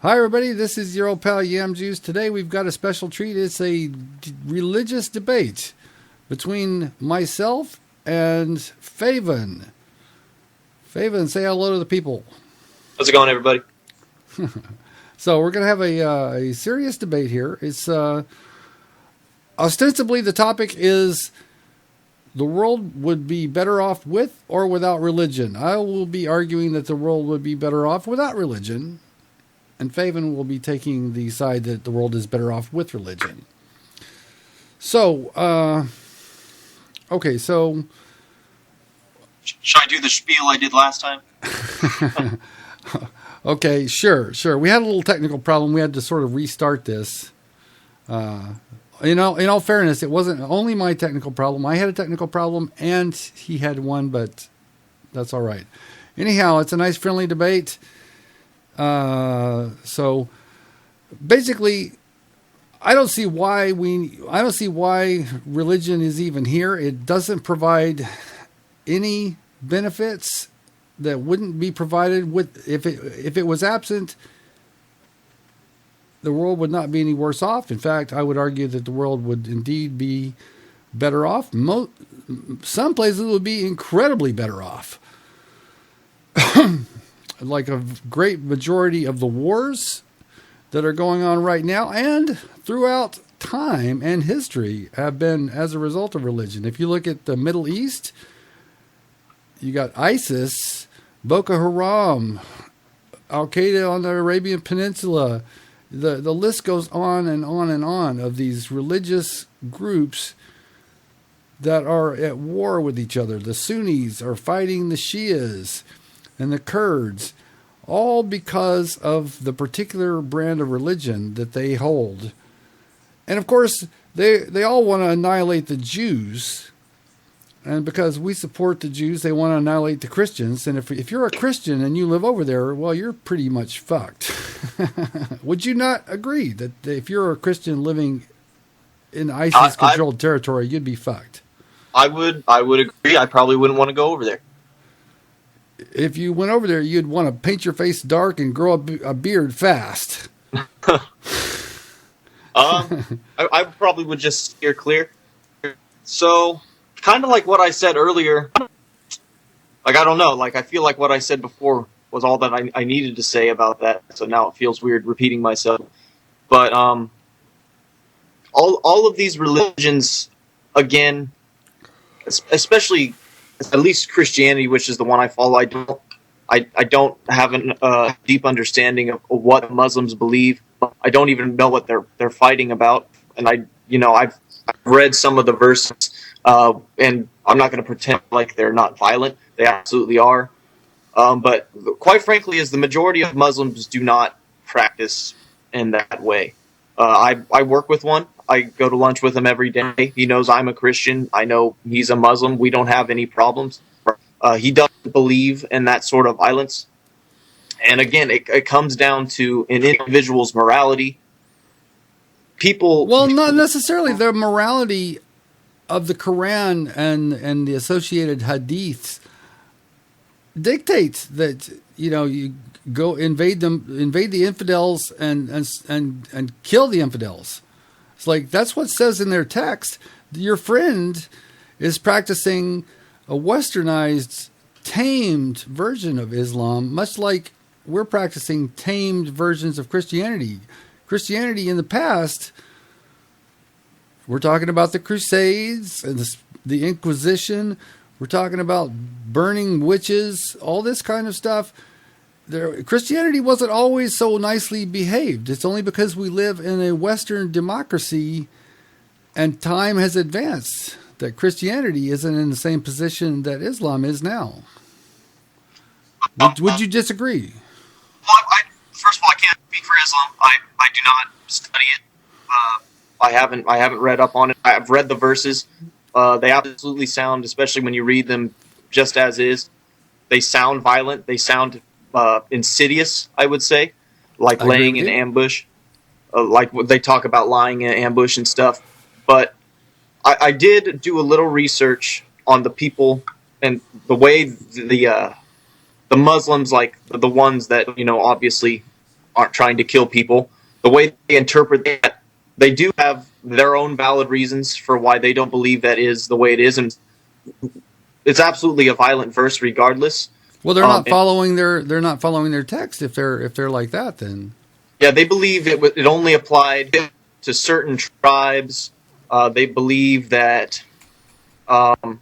Hi, everybody. This is your old pal Yamjuice. Today we've got a special treat. It's a religious debate between myself and Favyn. Favyn, say hello to the people. How's it going, everybody? So we're going to have a serious debate here. It's ostensibly the topic is the world would be better off with or without religion. I will be arguing that the world would be better off without religion. And Favyn will be taking the side that the world is better off with religion. So, okay, so... Should I do the spiel I did last time? Okay, sure. We had a little technical problem. We had to sort of restart this. In all fairness, it wasn't only my technical problem. I had a technical problem, and he had one, but that's all right. Anyhow, it's a nice, friendly debate. So basically, I don't see why religion is even here. It doesn't provide any benefits that wouldn't be provided with if it was absent. The world would not be any worse off. In fact, I would argue that the world would indeed be better off. Some places would be incredibly better off. Like a great majority of the wars that are going on right now and throughout time and history have been as a result of religion. If you look at the Middle East, you got ISIS, Boko Haram, Al-Qaeda on the Arabian Peninsula. The list goes on and on and on of these religious groups that are at war with each other. The Sunnis are fighting the Shias and the Kurds, all because of the particular brand of religion that they hold. And of course, they all want to annihilate the Jews. And because we support the Jews, they want to annihilate the Christians. And if you're a Christian and you live over there, well, you're pretty much fucked. Would you not agree that if you're a Christian living in ISIS-controlled territory, you'd be fucked? I would agree. I probably wouldn't want to go over there. If you went over there, you'd want to paint your face dark and grow a beard fast. I probably would just steer clear. So, kind of like what I said earlier, like, I don't know, like, I feel like what I said before was all that I needed to say about that, so now it feels weird repeating myself. But, all of these religions, again, especially, at least Christianity, which is the one I follow, I don't have a deep understanding of what Muslims believe. I don't even know what they're fighting about, and I've read some of the verses, and I'm not going to pretend like they're not violent. They absolutely are, but quite frankly, as the majority of Muslims do not practice in that way. I work with one. I go to lunch with him every day. He knows I'm a Christian. I know he's a Muslim. We don't have any problems. He doesn't believe in that sort of violence. And again, it comes down to an individual's morality. Well, not necessarily. The morality of the Quran and the associated hadiths dictates that, you go invade the infidels and kill the infidels. It's like, that's what it says in their text. Your friend is practicing a westernized, tamed version of Islam, much like we're practicing tamed versions of Christianity. Christianity in the past, we're talking about the Crusades and the Inquisition. We're talking about burning witches, all this kind of stuff. Christianity wasn't always so nicely behaved. It's only because we live in a Western democracy and time has advanced that Christianity isn't in the same position that Islam is now. Would you disagree? Well, first of all, I can't speak for Islam. I do not study it. I haven't read up on it. I've read the verses. They absolutely sound, especially when you read them just as is, they sound violent. They sound insidious, I would say, like laying in ambush, like they talk about lying in ambush and stuff. But I did do a little research on the people and the way the Muslims, like the ones that obviously aren't trying to kill people. The way they interpret that, they do have their own valid reasons for why they don't believe that is the way it is, and it's absolutely a violent verse regardless. Well, they're not following their text if they're like that. Then yeah, they believe it only applied to certain tribes. They believe that the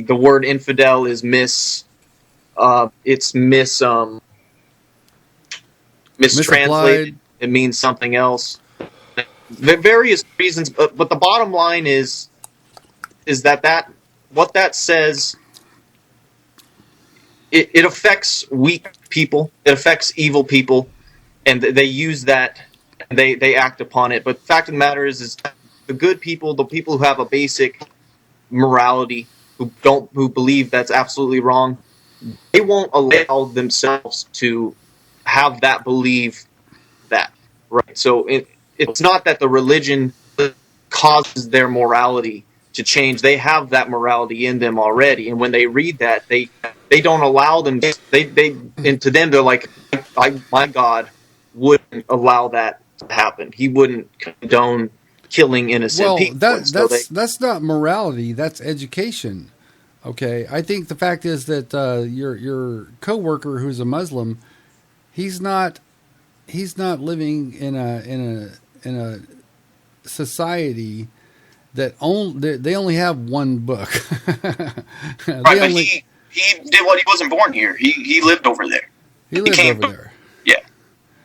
word infidel is mistranslated. It means something else. Various reasons, but the bottom line is that what that says, it affects weak people, it affects evil people, and they use that, and they act upon it. But the fact of the matter is the good people, the people who have a basic morality, who believe that's absolutely wrong, they won't allow themselves to have that believe that, right? So it's not that the religion causes their morality to change. They have that morality in them already, and when they read that, they don't allow them. And to them, they're like, my God wouldn't allow that to happen. He wouldn't condone killing innocent people. That's not morality. That's education. Okay, I think the fact is that your coworker who's a Muslim, he's not living in a society that they only have one book. Right, but he did what? He wasn't born here. He lived over there. He lived over there. Yeah,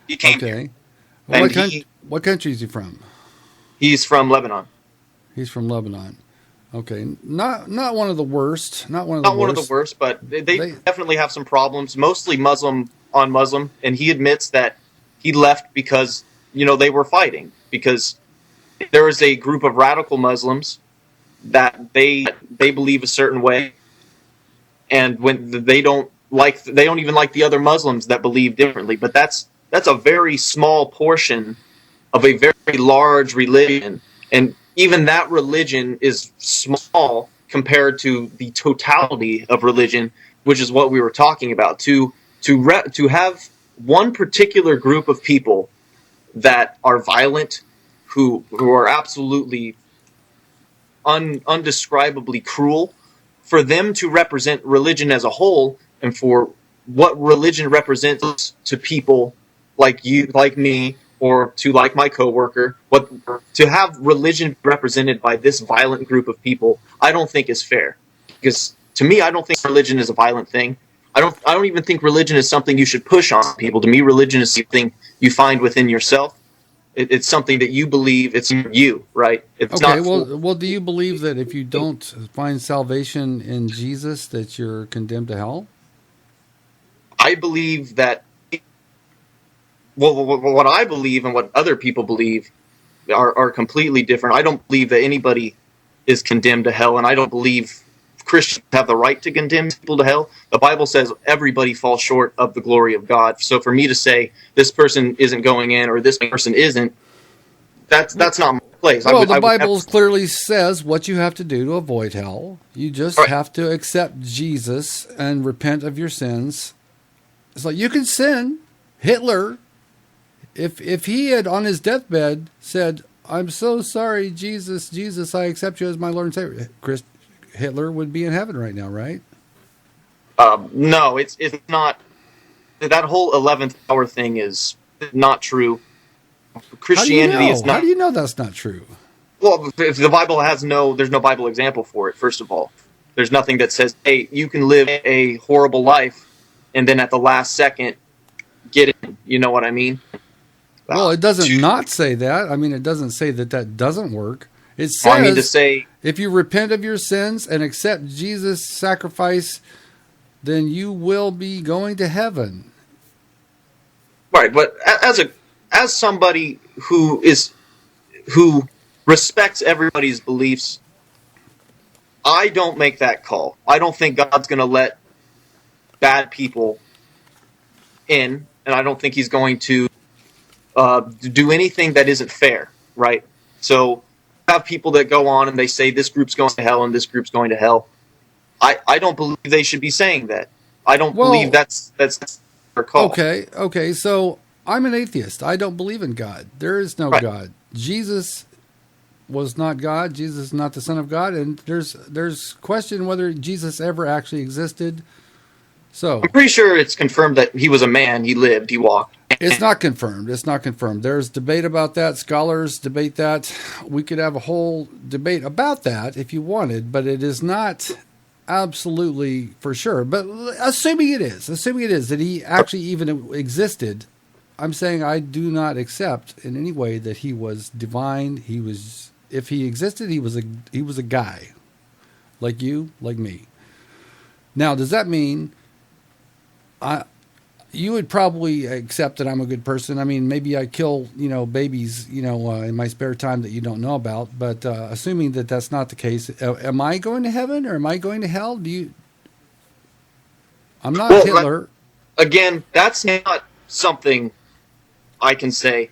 he came. Okay. Well, what country is he from? He's from Lebanon. He's from Lebanon. Okay, not one of the worst. Not one of the worst, but they definitely have some problems. Mostly Muslim on Muslim, and he admits that he left because they were fighting, because there is a group of radical Muslims that they believe a certain way, and when they don't even like the other Muslims that believe differently. But that's a very small portion of a very large religion, and even that religion is small compared to the totality of religion, which is what we were talking about. To have one particular group of people that are violent, who are absolutely undescribably cruel, for them to represent religion as a whole, and for what religion represents to people like you, like me, or to like my coworker, to have religion represented by this violent group of people, I don't think is fair. Because to me, I don't think religion is a violent thing. I don't even think religion is something you should push on people. To me, religion is something you find within yourself. It's something that you believe. It's you, right? It's okay. Not well, do you believe that if you don't find salvation in Jesus, that you're condemned to hell? I believe that. Well, what I believe and what other people believe are completely different. I don't believe that anybody is condemned to hell, and I don't believe Christians have the right to condemn people to hell. The Bible says everybody falls short of the glory of God. So for me to say this person isn't going in or this person isn't, that's not my place. Well, the Bible clearly says what you have to do to avoid hell. You just have to accept Jesus and repent of your sins. It's like you can sin. Hitler, if he had on his deathbed said, "I'm so sorry, Jesus, I accept you as my Lord and Savior," Hitler would be in heaven right now, right? No, it's not. That whole 11th hour thing is not true. Christianity is not. How do you know that's not true? Well, if the Bible there's no Bible example for it. First of all, there's nothing that says, "Hey, you can live a horrible life, and then at the last second, get in." You know what I mean? Well, it doesn't not say that. I mean, it doesn't say that doesn't work. It says, if you repent of your sins and accept Jesus' sacrifice, then you will be going to heaven. Right, but as somebody who respects everybody's beliefs, I don't make that call. I don't think God's going to let bad people in, and I don't think He's going to do anything that isn't fair. Right, so. Have people that go on and they say this group's going to hell and this group's going to hell. I don't believe they should be saying that. I don't believe that's recall. Okay. So I'm an atheist. I don't believe in God. There is no Right. God. Jesus was not God. Jesus is not the Son of God, and there's question whether Jesus ever actually existed. So I'm pretty sure it's confirmed that he was a man. He lived. He walked. it's not confirmed. It's not confirmed. There's debate about that. Scholars debate that. We could have a whole debate about that if you wanted, but it is not absolutely for sure. But assuming it is that he actually even existed, I'm saying I do not accept in any way that he was divine. He was, if he existed, he was a guy, like you, like me. Now, does that mean you would probably accept that I'm a good person? I mean, maybe I kill, babies, in my spare time that you don't know about. But assuming that that's not the case, am I going to heaven or am I going to hell? I'm not Hitler. Again, that's not something I can say.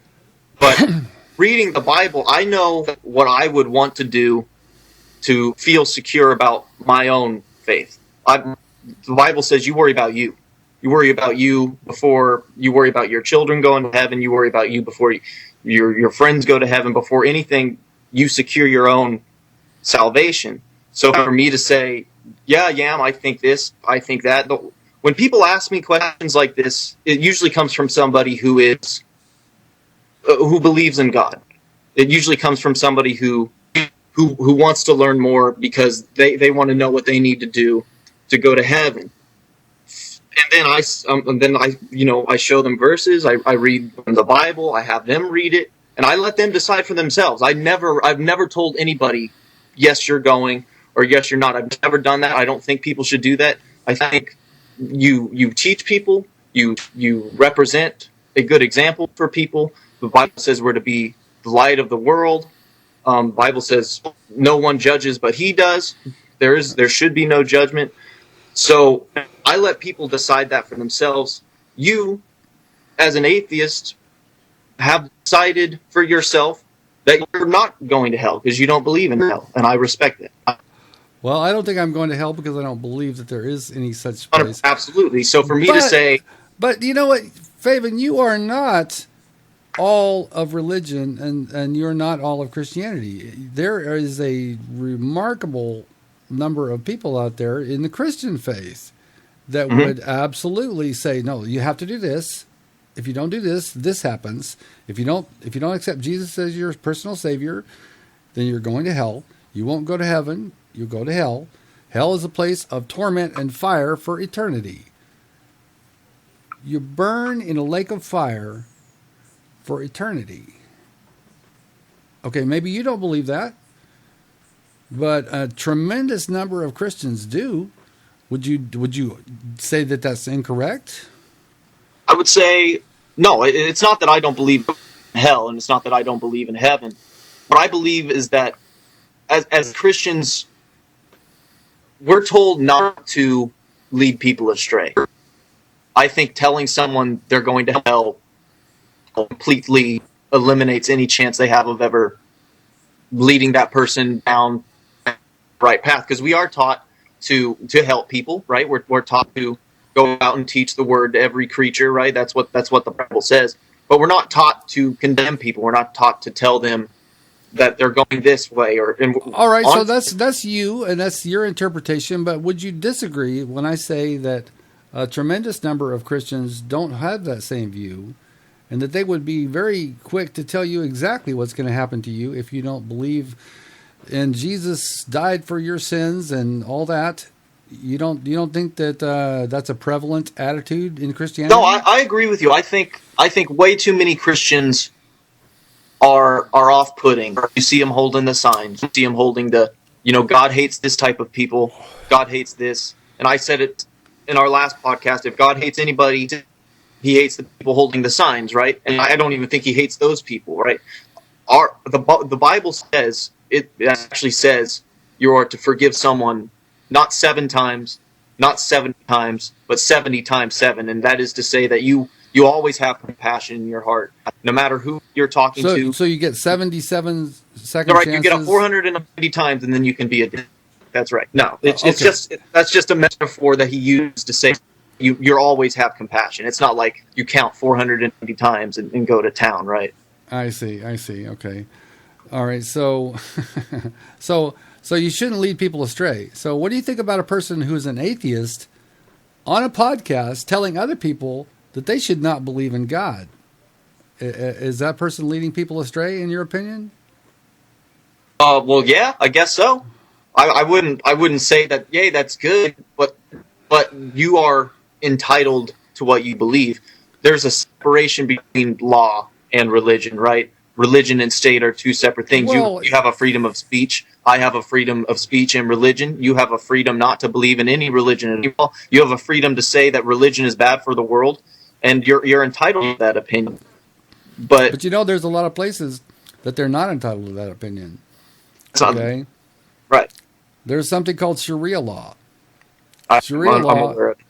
But reading the Bible, I know what I would want to do to feel secure about my own faith. The Bible says you worry about you. You worry about you before you worry about your children going to heaven. You worry about you before your friends go to heaven. Before anything, you secure your own salvation. So for me to say, yeah, I think this, I think that. When people ask me questions like this, it usually comes from somebody who believes in God. It usually comes from somebody who wants to learn more because they want to know what they need to do to go to heaven. And then I show them verses. I read the Bible. I have them read it, and I let them decide for themselves. I've never told anybody, yes, you're going, or yes, you're not. I've never done that. I don't think people should do that. I think you teach people. You represent a good example for people. The Bible says we're to be the light of the world. The Bible says no one judges, but He does. There should be no judgment. So I let people decide that for themselves. You, as an atheist, have decided for yourself that you're not going to hell because you don't believe in hell, and I respect it. Well, I don't think I'm going to hell because I don't believe that there is any such place. Absolutely. So for me to say... But you know what, Favyn, you are not all of religion, and you're not all of Christianity. There is a remarkable number of people out there in the Christian faith that would absolutely say, no, you have to do this. If you don't do this, this happens. If you don't accept Jesus as your personal savior, then you're going to hell. You won't go to heaven. You go to hell. Hell is a place of torment and fire for eternity. You burn in a lake of fire for eternity. Okay, maybe you don't believe that, but a tremendous number of Christians do. Would you say that that's incorrect? I would say, no, it's not that I don't believe in hell, and it's not that I don't believe in heaven. What I believe is that as Christians, we're told not to lead people astray. I think telling someone they're going to hell completely eliminates any chance they have of ever leading that person down the right path, because we are taught to help people, right? We're taught to go out and teach the word to every creature, right? That's what the Bible says. But we're not taught to condemn people. We're not taught to tell them that they're going this way. All right, so that's you, and that's your interpretation. But would you disagree when I say that a tremendous number of Christians don't have that same view, and that they would be very quick to tell you exactly what's going to happen to you if you don't believe in Jesus died for your sins and all that? You don't think that that's a prevalent attitude in Christianity? No, I agree with you. I think way too many Christians are off-putting. You see them holding the signs. You see them holding the, God hates this type of people. God hates this. And I said it in our last podcast. If God hates anybody, He hates the people holding the signs, right? And I don't even think He hates those people, right? The Bible says, it actually says you are to forgive someone not 7 times, not 70 times, but 70 times 7. And that is to say that you always have compassion in your heart, no matter who you're talking to. So you get 77 second right, chances? You get 490 times, and then you can be a dick. That's right. No, that's just a metaphor that he used to say you always have compassion. It's not like you count 490 times and go to town, right? I see. Okay. All right. So, so you shouldn't lead people astray. So what do you think about a person who's an atheist on a podcast telling other people that they should not believe in God? Is that person leading people astray, in your opinion? Well, yeah, I guess so. I wouldn't say that. Yay, that's good, but you are entitled to what you believe. There's a separation between law and religion, right? Religion and state are two separate things. Well, you have a freedom of speech. I have a freedom of speech and religion. You have a freedom not to believe in any religion at all. You have a freedom to say that religion is bad for the world, and you're entitled to that opinion. But you know, there's a lot of places that they're not entitled to that opinion. Okay, right. There's something called Sharia law. Sharia law. Aware of it.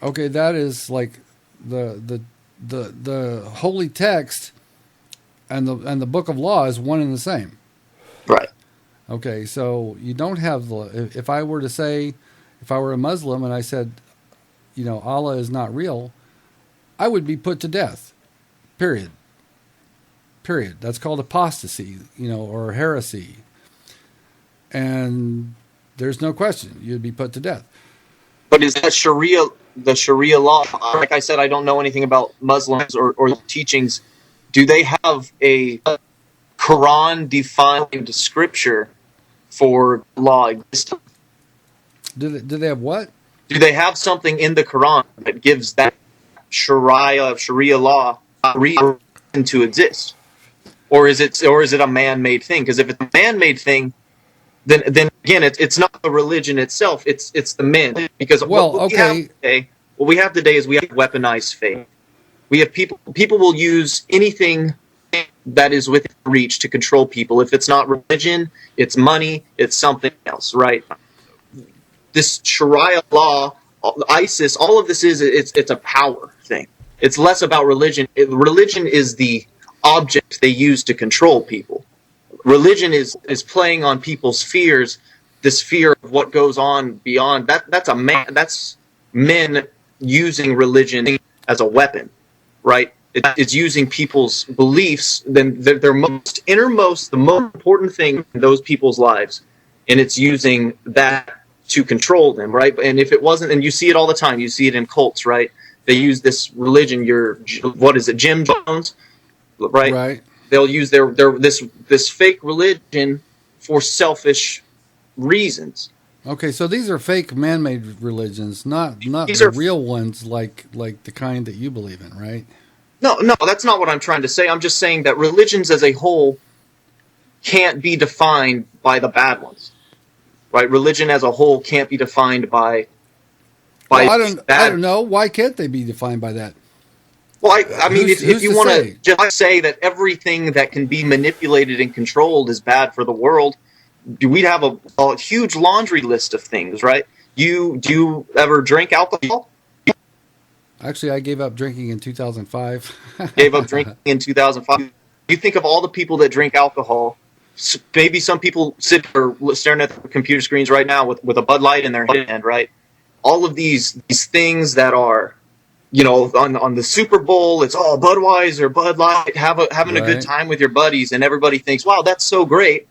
Okay, that is like the holy text and the book of law is one and the same. Right. Okay, so you don't have the. If I were to say, if I were a Muslim and I said, you know, Allah is not real, I would be put to death. Period. That's called apostasy, you know, or heresy. And there's no question you'd be put to death. But is that the Sharia law? Like I said, I don't know anything about Muslims or teachings. Do they have a Quran-defined scripture for law existing? Do they have what? Do they have something in the Quran that gives that Sharia law reason to exist? Or is it a man-made thing? Because if it's a man-made thing, then again, it's not the religion itself. It's the men. Because what we have today is we have weaponized faith. We have people will use anything that is within reach to control people. If it's not religion, it's money, it's something else, right? This Sharia law, ISIS, all of this it's a power thing. It's less about religion. Religion is the object they use to control people. Religion is playing on people's fears, this fear of what goes on beyond. That's men using religion as a weapon, right? It's using people's beliefs, then their most innermost, the most important thing in those people's lives, and it's using that to control them, right? And if it wasn't, and you see it all the time, you see it in cults, right? They use this religion. What is it, Jim Jones, right? Right. They'll use this fake religion for selfish reasons. Okay, so these are fake man-made religions, not These the are real ones like the kind that you believe in, right? No, that's not what I'm trying to say. I'm just saying that religions as a whole can't be defined by the bad ones, right? Religion as a whole can't be defined by. I don't know. Why can't they be defined by that? Well, I mean, if you want to just say that everything that can be manipulated and controlled is bad for the world, we'd have a huge laundry list of things, right? Do you ever drink alcohol? Actually, I gave up drinking in 2005. Gave up drinking in 2005. You think of all the people that drink alcohol. Maybe some people staring at the computer screens right now with a Bud Light in their hand, right? All of these things that are, you know, on the Super Bowl, it's all Budweiser, Bud Light, having a good time with your buddies, and everybody thinks, wow, that's so great.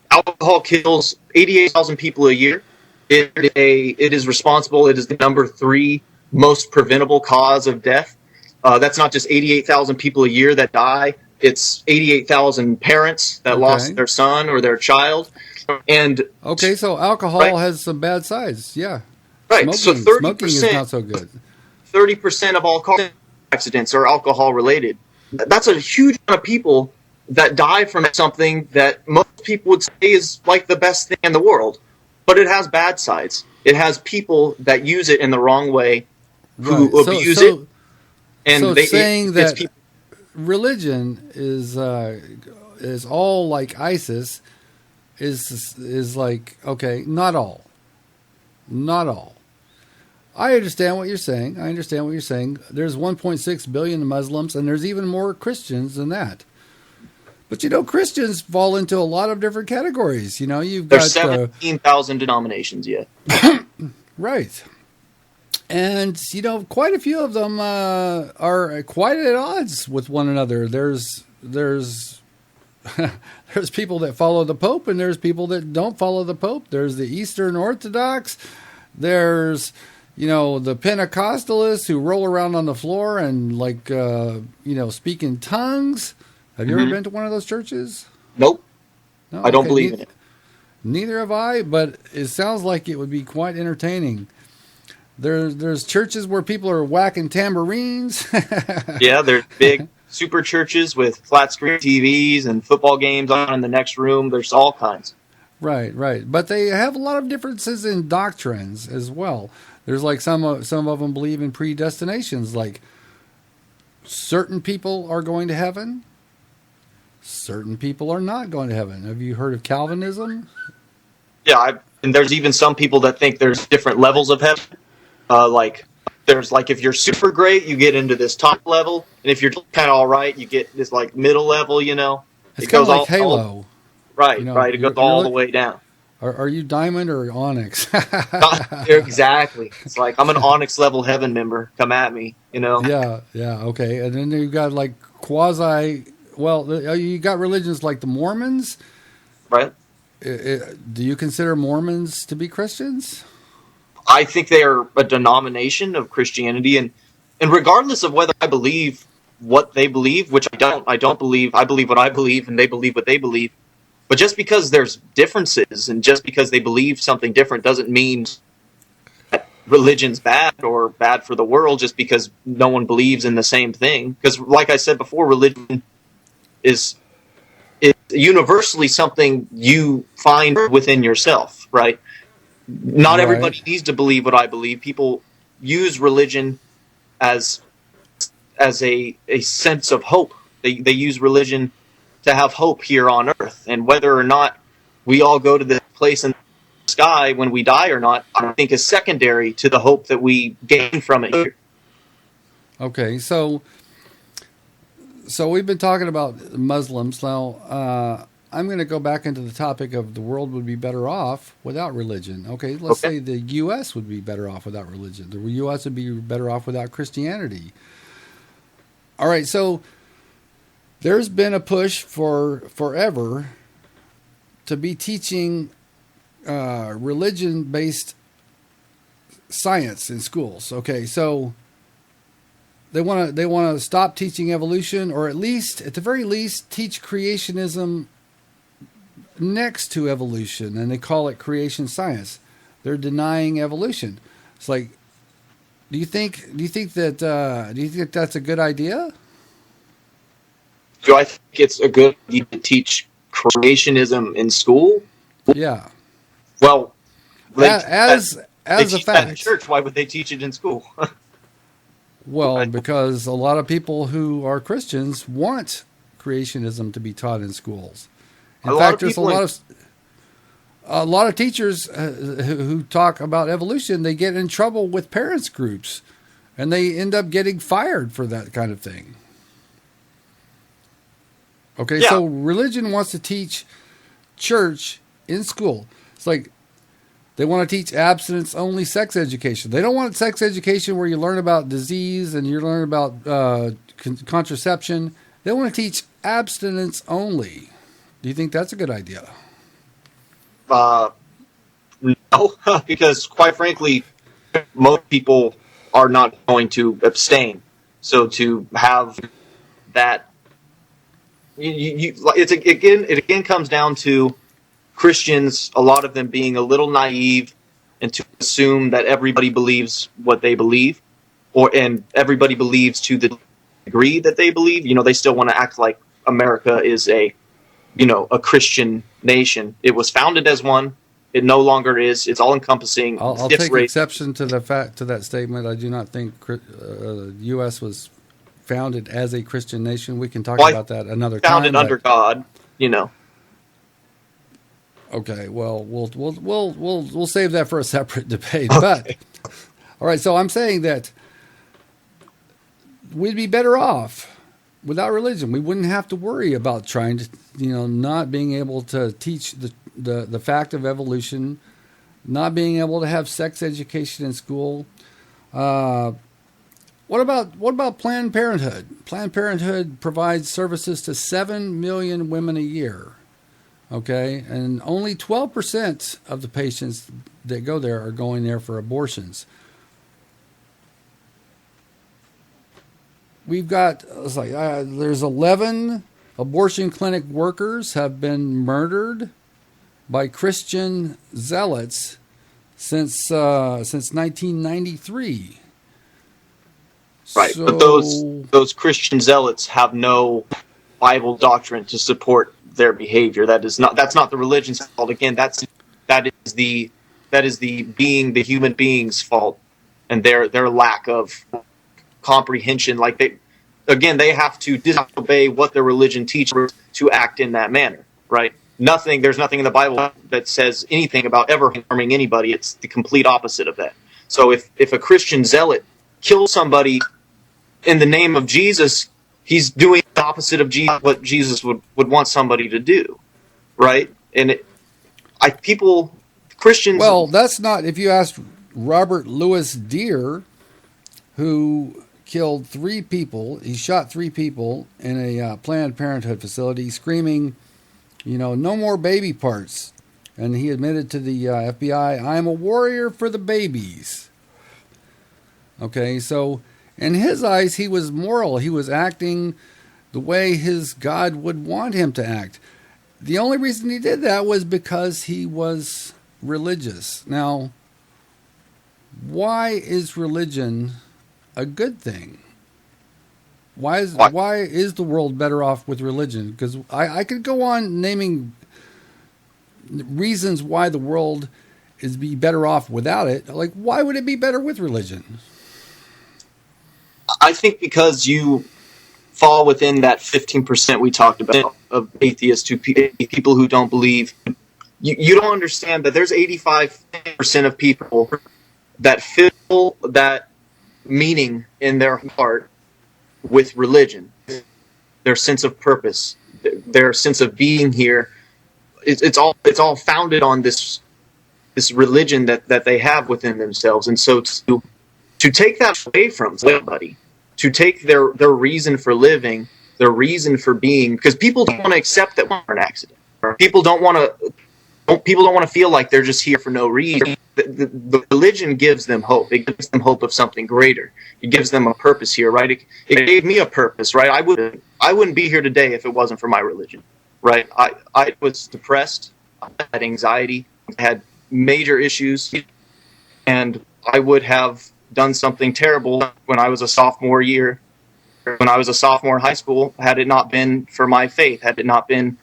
Alcohol kills 88,000 people a year. It is responsible. It is the number 3 most preventable cause of death. That's not just 88,000 people a year that die. It's 88,000 parents that lost their son or their child. And so alcohol has some bad sides. Yeah. Right. Smoking is not so good. 30% of all car accidents are alcohol related. That's a huge amount of people that die from something that most people would say is like the best thing in the world. But it has bad sides. It has people that use it in the wrong way, who abuse it. And saying that religion is all like ISIS is like, okay, not all. I understand what you're saying. There's 1.6 billion Muslims, and there's even more Christians than that. But, you know, Christians fall into a lot of different categories. You know, you've got... There's 17,000 denominations yet. Right. And, quite a few of them are quite at odds with one another. There's there's people that follow the Pope, and there's people that don't follow the Pope. There's the Eastern Orthodox. There's, the Pentecostalists who roll around on the floor and speak in tongues. Have you ever been to one of those churches? Nope. No? I don't Okay, believe in it. Neither have I, but it sounds like it would be quite entertaining. There's churches where people are whacking tambourines. Yeah, there's big super churches with flat screen TVs and football games on in the next room. There's all kinds. Right. But they have a lot of differences in doctrines as well. There's like some of them believe in predestinations, like certain people are going to heaven, certain people are not going to heaven. Have you heard of Calvinism? Yeah, and there's even some people that think there's different levels of heaven. There's if you're super great, you get into this top level, and if you're kind of all right, you get this middle level. It's kind of like Halo. Right. It goes all the way down. Are you Diamond or Onyx? Exactly. It's like I'm an Onyx level heaven member. Come at me. Yeah. Okay. And then you got quasi. Well, you got religions like the Mormons. Right. Do you consider Mormons to be Christians? I think they are a denomination of Christianity, and regardless of whether I believe what they believe, which I don't believe. I believe what I believe, and they believe what they believe. But just because there's differences, and just because they believe something different, doesn't mean that religion's bad or bad for the world. Just because no one believes in the same thing, because like I said before, religion is universally something you find within yourself, right? Not everybody needs to believe what I believe. People use religion as a sense of hope. They use religion to have hope here on earth. And whether or not we all go to this place in the sky when we die or not, I think is secondary to the hope that we gain from it here. Okay, so we've been talking about Muslims. Now, I'm going to go back into the topic of the world would be better off without religion. Okay, let's say the U.S. would be better off without religion. The U.S. would be better off without Christianity. All right, so there's been a push for forever to be teaching religion-based science in schools. Okay, so they want to stop teaching evolution, or at the very least, teach creationism next to evolution, and they call it creation science. They're denying evolution. It's like, do you think that's a good idea? Do I think it's a good idea to teach creationism in school? Yeah. Well, as a that in fact, church. Why would they teach it in school? well, because a lot of people who are Christians want creationism to be taught in schools. In fact, there's a lot of teachers who talk about evolution. They get in trouble with parents groups, and they end up getting fired for that kind of thing. Okay, Yeah. So religion wants to teach church in school. It's like they want to teach abstinence-only sex education. They don't want sex education where you learn about disease and you learn about contraception. They want to teach abstinence only. Do you think that's a good idea? No, because quite frankly, most people are not going to abstain. So to have that, it again comes down to Christians, a lot of them being a little naive, and to assume that everybody believes what they believe, and everybody believes to the degree that they believe. They still want to act like America is a Christian nation. It was founded as one. It no longer is. It's all encompassing. I'll take exception to that statement. I do not think the U.S. was founded as a Christian nation. We can talk about that another time. Founded under God. Okay. Well, we'll save that for a separate debate. Okay. But all right. So I'm saying that we'd be better off without religion. We wouldn't have to worry about trying to, not being able to teach the fact of evolution, not being able to have sex education in school. What about Planned Parenthood? Planned Parenthood provides services to 7 million women a year. Okay, and only 12% of the patients that go there are going there for abortions. We've got there's 11 abortion clinic workers have been murdered by Christian zealots since 1993. Right, So, but those Christian zealots have no Bible doctrine to support their behavior. That's not the religion's fault. Again, that is the the human being's fault, and their lack of comprehension. Like they have to disobey what their religion teaches to act in that manner. Right? There's nothing in the Bible that says anything about ever harming anybody. It's the complete opposite of that. So if a Christian zealot kills somebody in the name of Jesus, he's doing the opposite of what Jesus would want somebody to do, right? And Christians. Well, that's not. If you ask Robert Louis Deere, who killed 3 people, he shot 3 people in a Planned Parenthood facility, screaming, no more baby parts. And he admitted to the FBI, "I am a warrior for the babies." Okay, so in his eyes, he was moral. He was acting the way his God would want him to act. The only reason he did that was because he was religious. Now, why is religion a good thing? Why is the world better off with religion? Because I could go on naming reasons why the world is be better off without it. Like, why would it be better with religion? I think because you fall within that 15% we talked about of atheists, people who don't believe. You don't understand that there's 85% of people that feel that meaning in their heart with religion, their sense of purpose, their sense of being here. It's all founded on this religion that they have within themselves, and so to take that away from somebody, to take their reason for living, their reason for being, because people don't want to accept that we're an accident. People don't want to feel like they're just here for no reason. The religion gives them hope. It gives them hope of something greater. It gives them a purpose here, right? It gave me a purpose, right? I wouldn't be here today if it wasn't for my religion, right? I was depressed. I had anxiety. I had major issues, and I would have done something terrible when I was a sophomore in high school, had it not been for my faith, had it not been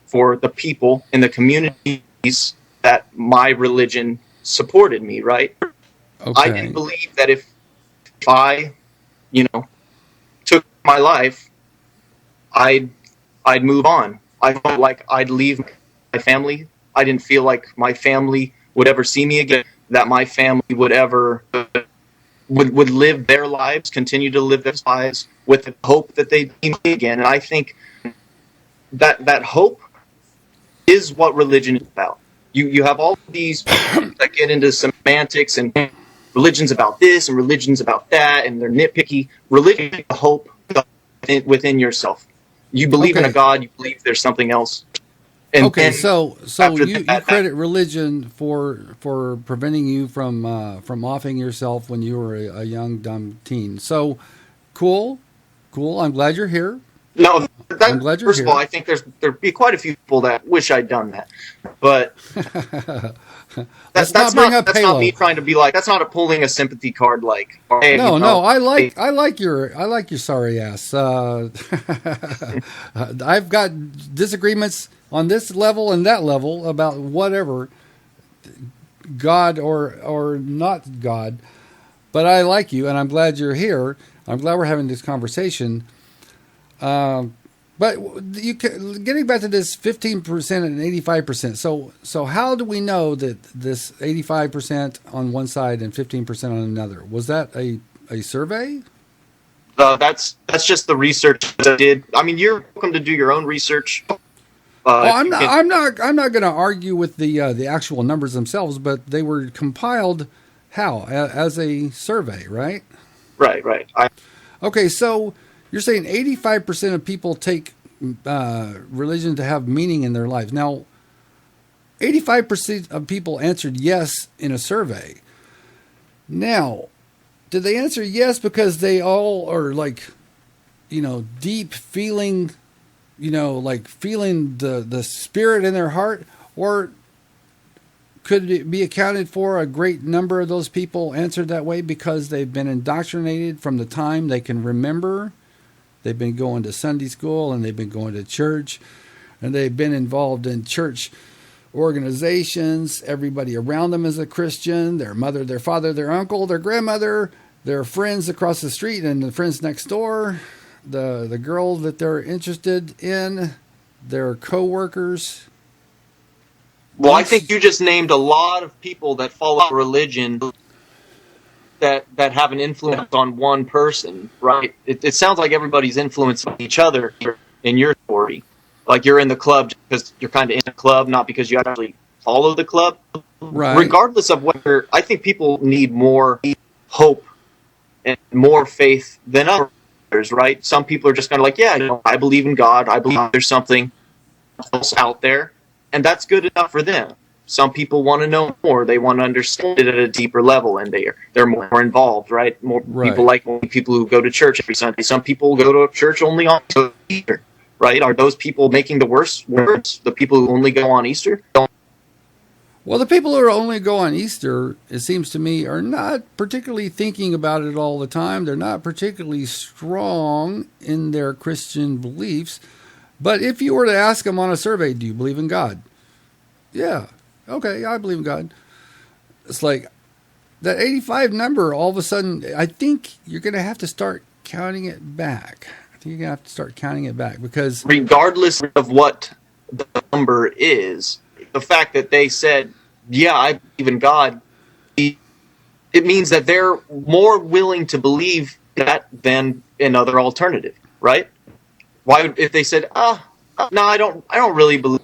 for the people in the communities that my religion supported me, right? Okay. I didn't believe that if I, took my life, I'd move on. I felt like I'd leave my family. I didn't feel like my family would ever see me again, that my family would ever would live their lives, continue to live their lives with the hope that they'd see me again. And I think that hope is what religion is about. You have all of these that get into semantics, and religion's about this and religion's about that, and they're nitpicky. Religion is the hope within yourself. You believe in a God, you believe there's something else. And so you credit religion for preventing you from offing yourself when you were a young dumb teen. So cool. I'm glad you're here. No, I'm glad you're here. First of all, I think there'd be quite a few people that wish I'd done that, but that's not me trying to be like. That's not pulling a sympathy card. Like, hey, no, I like your sorry ass. I've got disagreements on this level and that level about whatever, God or not God, but I like you, and I'm glad you're here. I'm glad we're having this conversation. But getting back to this 15% and 85%. So how do we know that this 85% on one side and 15% on another? Was that a survey? That's just the research that I did. I mean, you're welcome to do your own research. I'm not going to argue with the actual numbers themselves, but they were compiled How? As a survey, right? Right. Okay, so you're saying 85% of people take religion to have meaning in their lives. Now, 85% of people answered yes in a survey. Now, did they answer yes because they all are like, deep feeling, like feeling the spirit in their heart? Or could it be accounted for a great number of those people answered that way because they've been indoctrinated from the time they can remember? They've been going to Sunday school and they've been going to church and they've been involved in church organizations. Everybody around them is a Christian. Their mother, their father, their uncle, their grandmother, their friends across the street and the friends next door, the girl that they're interested in, their co-workers. Well, I think you just named a lot of people that follow religion that have an influence on one person, right? It sounds like everybody's influencing each other in your story. Like you're in the club because you're kind of in the club, not because you actually follow the club. Right. Regardless of whether, I think people need more hope and more faith than others, right? Some people are just kind of like, yeah, I believe in God. I believe there's something else out there, and that's good enough for them. Some people want to know more. They want to understand it at a deeper level, and they're more involved, right? People like people who go to church every Sunday. Some people go to church only on Easter, right? Are those people making the worse? The people who only go on Easter? Well, the people who only go on Easter, it seems to me, are not particularly thinking about it all the time. They're not particularly strong in their Christian beliefs. But if you were to ask them on a survey, do you believe in God? Yeah. Okay, I believe in God. It's like that 85 number, all of a sudden, I think you're going to have to start counting it back. Because regardless of what the number is, the fact that they said, yeah, I believe in God, it means that they're more willing to believe that than another alternative, right? Why, if they said, no, I don't really believe,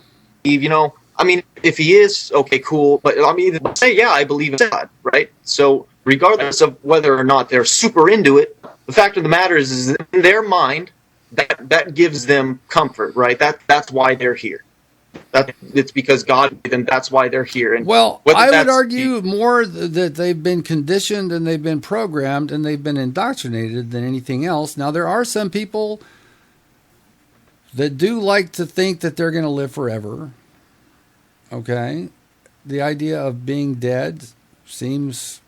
I mean, if he is, okay, cool, but I mean, say, yeah, I believe in God, right? So regardless of whether or not they're super into it, the fact of the matter is in their mind, that gives them comfort, right? That's why they're here. It's because God, and that's why they're here. And well, I would argue more that they've been conditioned and they've been programmed and they've been indoctrinated than anything else. Now, there are some people that do like to think that they're going to live forever. Okay? The idea of being dead seems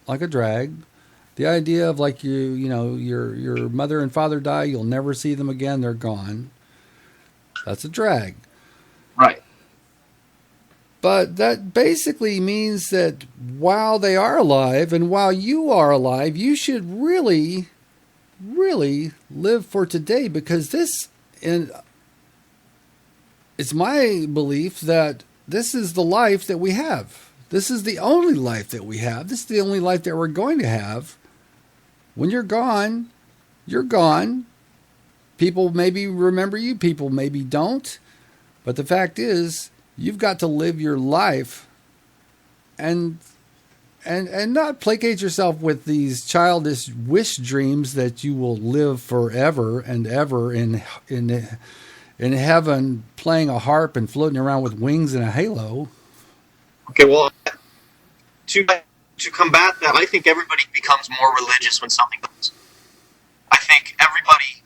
like a drag. The idea of like your mother and father die, you'll never see them again, they're gone. That's a drag. Right. But that basically means that while they are alive and while you are alive, you should really, really live for today, because it's my belief that this is the life that we have. This is the only life that we have. This is the only life that we're going to have. When you're gone, you're gone. People maybe remember you, people maybe don't. But the fact is, you've got to live your life and not placate yourself with these childish wish dreams that you will live forever and ever in heaven, playing a harp and floating around with wings and a halo. Okay, well, to combat that, I think everybody becomes more religious when something goes. I think everybody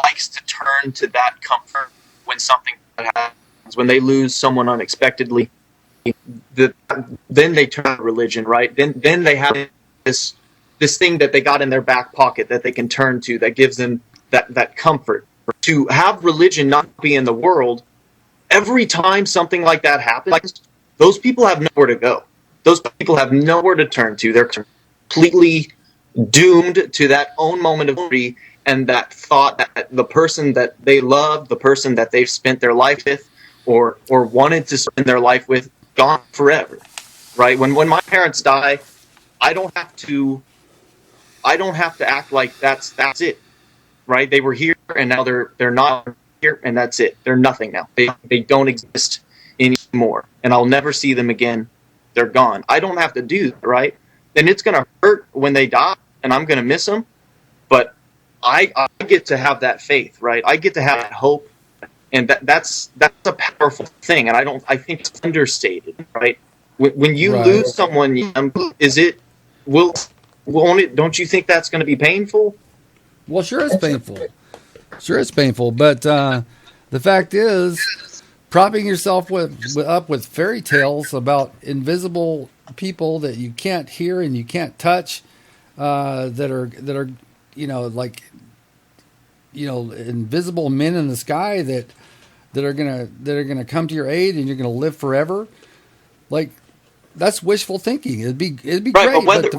likes to turn to that comfort when something happens, when they lose someone unexpectedly. Then they turn to religion, right? Then they have this thing that they got in their back pocket that they can turn to, that gives them that comfort. To have religion not be in the world, every time something like that happens, those people have nowhere to go. Those people have nowhere to turn to. They're completely doomed to that own moment of free, and that thought that the person that they love, the person that they've spent their life with, or wanted to spend their life with, gone forever, right? When my parents die, I don't have to act like that's it, right? They were here and now they're not here, and that's it. They're nothing now. They don't exist anymore, and I'll never see them again. they're gone. I don't have to do that, right? And it's going to hurt when they die, and I'm going to miss them. But I get to have that faith, right? I get to have that hope, and that's a powerful thing. And I think it's understated, right? When you Right. lose someone, won't it? Don't you think that's going to be painful? Well, sure it's painful. Sure it's painful. But the fact is, propping yourself up with fairy tales about invisible people that you can't hear and you can't touch, that are invisible men in the sky that are gonna come to your aid and you're gonna live forever. Like, that's wishful thinking. It'd be Right, great. but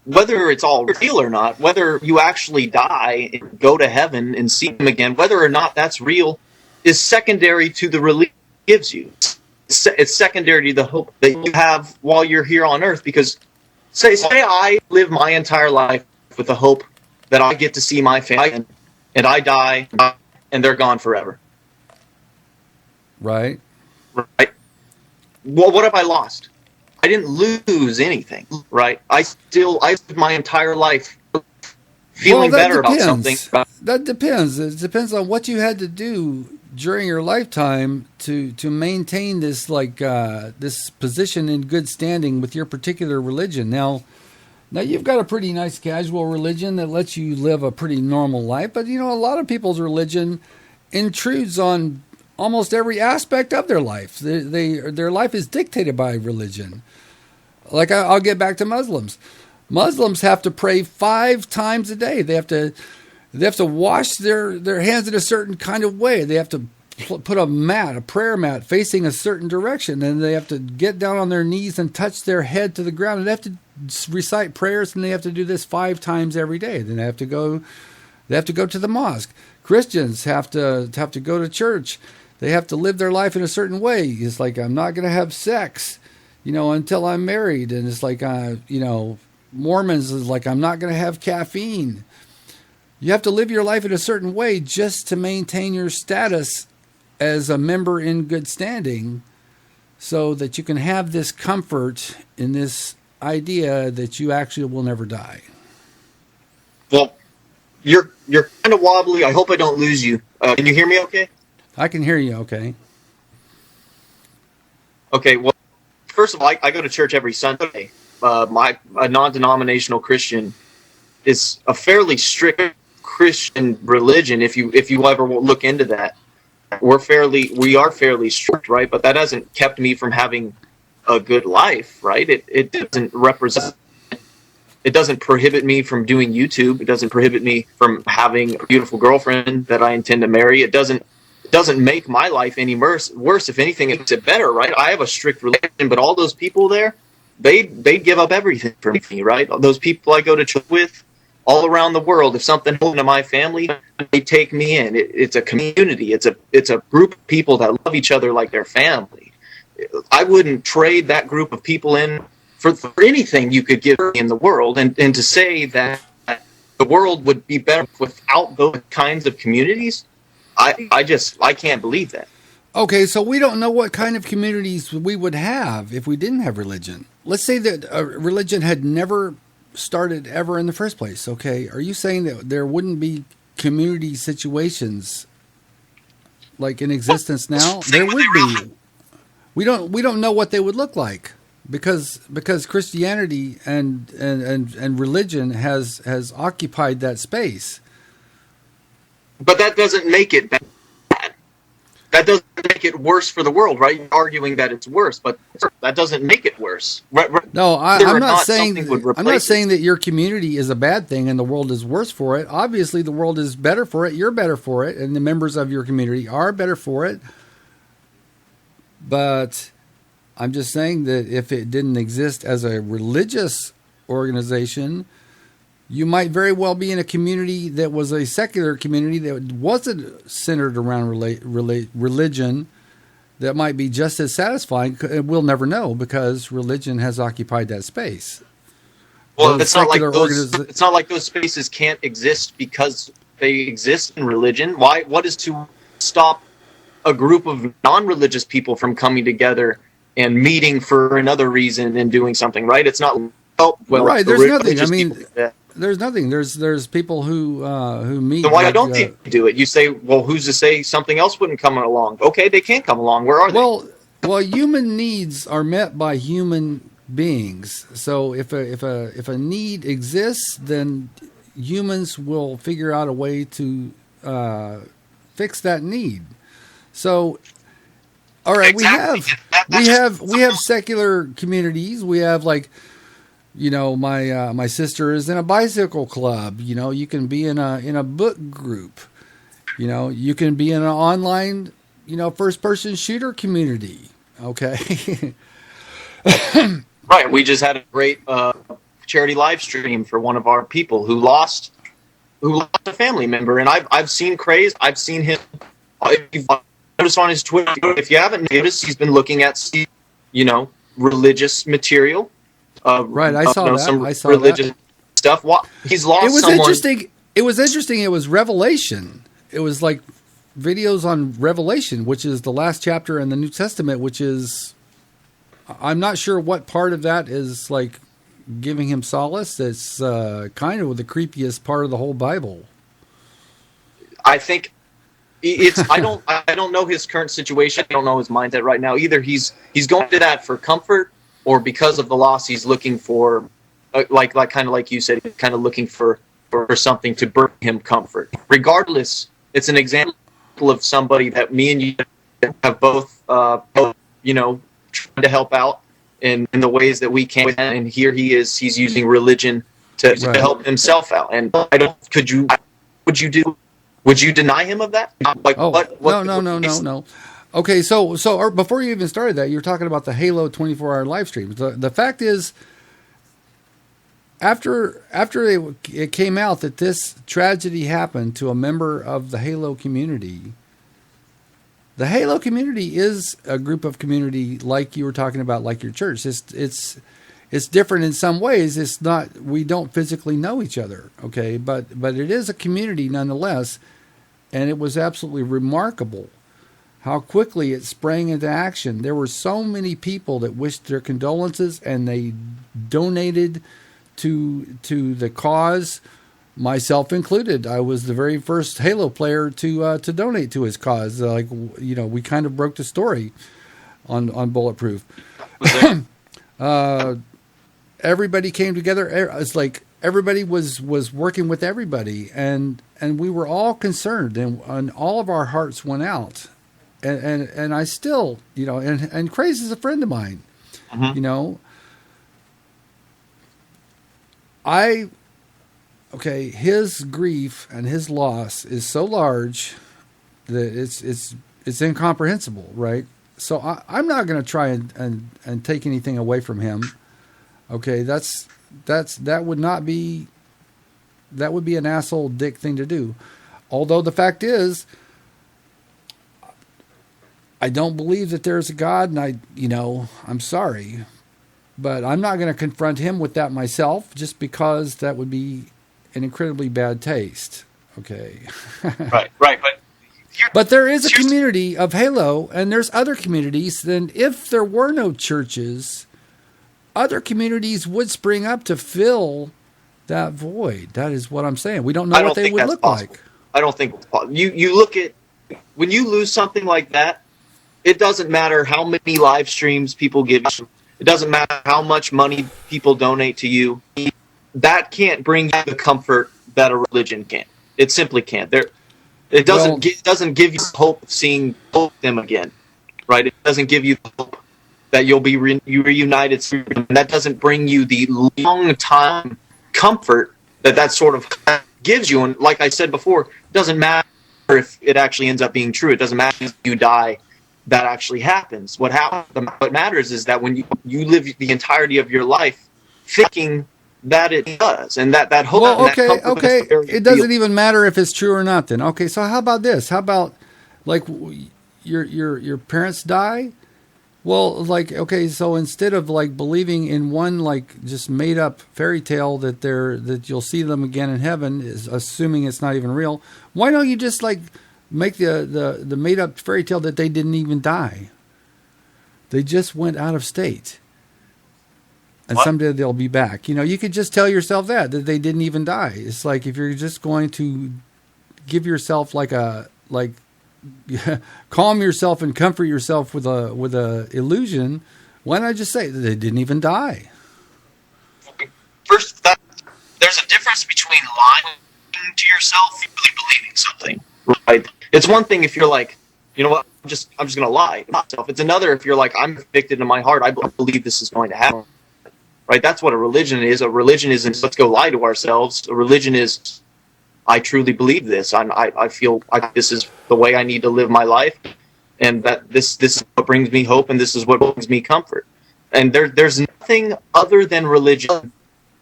whether it's all real or not, whether you actually die and go to heaven and see him again, whether or not that's real, is secondary to the relief it gives you. It's secondary to the hope that you have while you're here on earth. Because say I live my entire life with the hope that I get to see my family, and I die and they're gone forever. Right. Right. Well, what have I lost? I didn't lose anything, right? I lived my entire life feeling better about something. That depends. It depends on what you had to do during your lifetime to maintain this this position in good standing with your particular religion. Now you've got a pretty nice casual religion that lets you live a pretty normal life, but a lot of people's religion intrudes on almost every aspect of their life. Their life is dictated by religion. Like, I'll get back to Muslims. Muslims have to pray 5 times a day. They have to wash their hands in a certain kind of way. They have to put a prayer mat facing a certain direction, and they have to get down on their knees and touch their head to the ground. And they have to recite prayers, and they have to do this 5 times every day. Then they have to go to the mosque. Christians have to go to church. They have to live their life in a certain way. It's like, I'm not going to have sex, until I'm married. And it's like, Mormons is like, I'm not going to have caffeine. You have to live your life in a certain way just to maintain your status as a member in good standing, so that you can have this comfort in this idea that you actually will never die. Well, you're kind of wobbly. I hope I don't lose you. Can you hear me okay? I can hear you okay. Okay, well, first of all, I go to church every Sunday. A non-denominational Christian is a fairly strict Christian religion. If you ever look into that, we are fairly strict, right? But that hasn't kept me from having a good life, right? It doesn't prohibit me from doing YouTube. It doesn't prohibit me from having a beautiful girlfriend that I intend to marry. It doesn't make my life any worse. If anything, it makes it better, right? I have a strict religion, but all those people there, they give up everything for me, right? Those people I go to church with all around the world, if something happened to my family, they take me in. It's a community. It's a group of people that love each other like their family. I wouldn't trade that group of people in for anything you could give me in the world. And to say that the world would be better without those kinds of communities, I can't believe that. Okay, so we don't know what kind of communities we would have if we didn't have religion. Let's say that religion had never started ever in the first place. Okay, are you saying that there wouldn't be community situations like in existence now? There would be. We don't know what they would look like because Christianity and religion has occupied that space. But that doesn't make it bad. That doesn't make it worse for the world, right? You're arguing that it's worse, but that doesn't make it worse. No, I'm not saying that your community is a bad thing and the world is worse for it. Obviously, the world is better for it. You're better for it, and the members of your community are better for it. But I'm just saying that if it didn't exist as a religious organization, you might very well be in a community that was a secular community that wasn't centered around religion that might be just as satisfying. We'll never know because religion has occupied that space. Well, it's not like those spaces can't exist because they exist in religion. Why? What is to stop a group of non-religious people from coming together and meeting for another reason and doing something, right? It's not right. There's nothing. I mean, people, there's nothing. There's people who meet. then why don't they do it? You say, well, who's to say something else wouldn't come along? Okay, they can't come along. Where are they? Well, human needs are met by human beings. So if a need exists, then humans will figure out a way to fix that need. So, all right, Exactly. we have secular communities. We have like, my sister is in a bicycle club. You can be in a book group. You can be in an online, first person shooter community. Okay. Right. We just had a great charity live stream for one of our people who lost a family member, and I've seen Craze. I've seen him. Notice on his Twitter. If you haven't noticed, he's been looking at religious material. Right. I saw that. Some I saw religious that. stuff. He's lost. It was someone. interesting. It was interesting. It was Revelation. It was like videos on Revelation, which is the last chapter in the New Testament, which is, I'm not sure what part of that is like giving him solace. It's kind of the creepiest part of the whole Bible. I think it's. I don't know his current situation. I don't know his mindset right now. Either he's going to that for comfort, or because of the loss, he's looking for, like kind of like you said, kind of looking for something to bring him comfort. Regardless, it's an example of somebody that me and you have both trying to help out in the ways that we can. And here he's using religion to help himself out. And would you deny him of that? Like, no. Okay, so before you even started that, you were talking about the Halo 24-hour live streams. The fact is, after it came out that this tragedy happened to a member of the Halo community, the Halo community is a group of community like you were talking about, like your church. It's different in some ways. It's not, we don't physically know each other, okay, but it is a community nonetheless, and it was absolutely remarkable how quickly it sprang into action. There were so many people that wished their condolences, and they donated to the cause, myself included. I was the very first Halo player to donate to his cause. We kind of broke the story on Bulletproof. Everybody came together. It's like everybody was working with everybody, and we were all concerned, and all of our hearts went out. And I still, and Craze is a friend of mine, his grief and his loss is so large that it's incomprehensible, right? So I'm not going to try and take anything away from him. Okay, that would be an asshole dick thing to do. Although the fact is, I don't believe that there's a God, and I'm sorry, but I'm not going to confront him with that myself, just because that would be an incredibly bad taste. Okay. Right. But there is a community of Halo, and there's other communities. And if there were no churches, other communities would spring up to fill that void. That is what I'm saying. We don't know what they would look like. I don't think you look at, when you lose something like that, it doesn't matter how many live streams people give you. It doesn't matter how much money people donate to you. That can't bring you the comfort that a religion can. It simply can't. It doesn't give you hope of seeing them again, right? It doesn't give you the hope that you'll be reunited. And that doesn't bring you the long time comfort that sort of gives you. And like I said before, it doesn't matter if it actually ends up being true. It doesn't matter if you die. That actually happens. What matters is that when you live the entirety of your life thinking that it does, and that hope. Well, okay. It doesn't even matter if it's true or not. Then, okay. So how about this? How about like your parents die? Well, like, okay. So instead of like believing in one like just made up fairy tale that you'll see them again in heaven, is assuming it's not even real. Why don't you just like make the made up fairy tale that they didn't even die. They just went out of state. And What? someday they'll be back. You could just tell yourself that they didn't even die. It's like if you're just going to give yourself calm yourself and comfort yourself with a illusion, why not just say that they didn't even die? First, there's a difference between lying to yourself and really believing something. Right. It's one thing if you're like, you know what, I'm just going to lie to myself. It's another if you're like, I'm convicted in my heart. I believe this is going to happen. Right. That's what a religion is. A religion isn't let's go lie to ourselves. A religion is I truly believe this. I feel this is the way I need to live my life, and that this is what brings me hope, and this is what brings me comfort. And there's nothing other than religion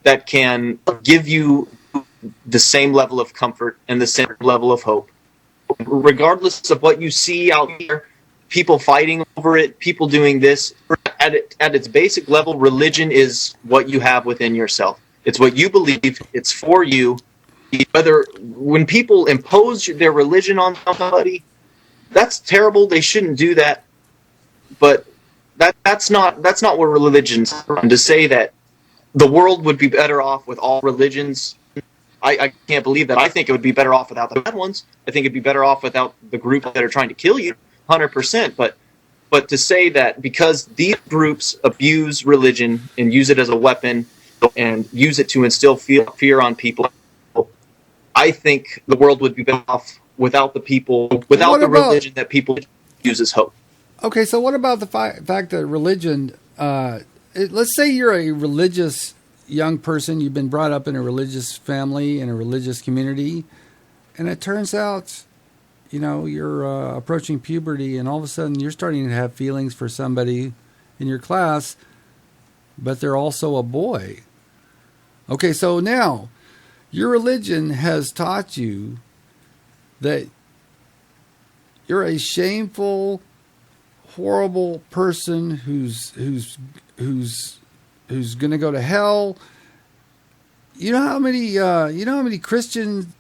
that can give you the same level of comfort and the same level of hope. Regardless of what you see out here, people fighting over it, people doing this, at its basic level, religion is what you have within yourself. It's what you believe. It's for you. Whether when people impose their religion on somebody, that's terrible. They shouldn't do that. But that's not what religion's from. To say that the world would be better off with all religions, I can't believe that. I think it would be better off without the bad ones. I think it'd be better off without the groups that are trying to kill you, 100%. But to say that because these groups abuse religion and use it as a weapon and use it to instill fear on people, I think the world would be better off without the people, without the religion that people use as hope. Okay, so what about the fact that religion, let's say you're a religious young person, you've been brought up in a religious family, in a religious community, and it turns out, you're approaching puberty, and all of a sudden you're starting to have feelings for somebody in your class, but they're also a boy. Okay, so now your religion has taught you that you're a shameful, horrible person who's going to go to hell. You know how many Christian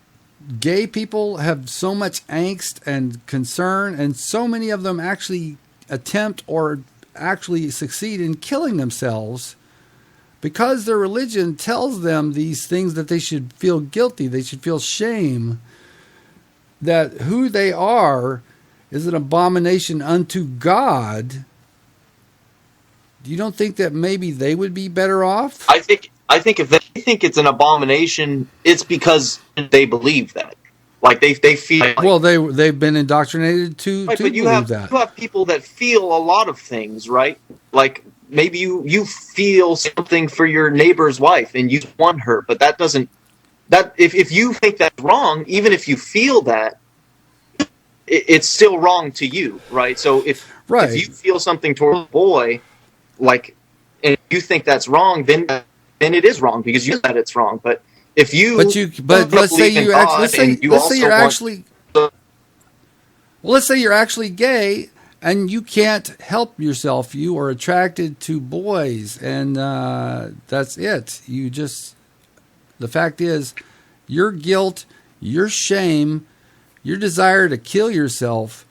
gay people have so much angst and concern, and so many of them actually attempt or actually succeed in killing themselves because their religion tells them these things, that they should feel guilty, they should feel shame, that who they are is an abomination unto God. You don't think that maybe they would be better off? I think if they think it's an abomination, it's because they believe that. Like they feel. Like, well, they've been indoctrinated to believe that. You have people that feel a lot of things, right? Like maybe you feel something for your neighbor's wife and you want her, but that doesn't. That if you think that's wrong, even if you feel that, it's still wrong to you, right? So if you feel something toward a boy, like, and you think that's wrong, then it is wrong because you said it's wrong. But if you, let's say you're actually gay and you can't help yourself. You are attracted to boys, and that's it. The fact is, your guilt, your shame, your desire to kill yourself,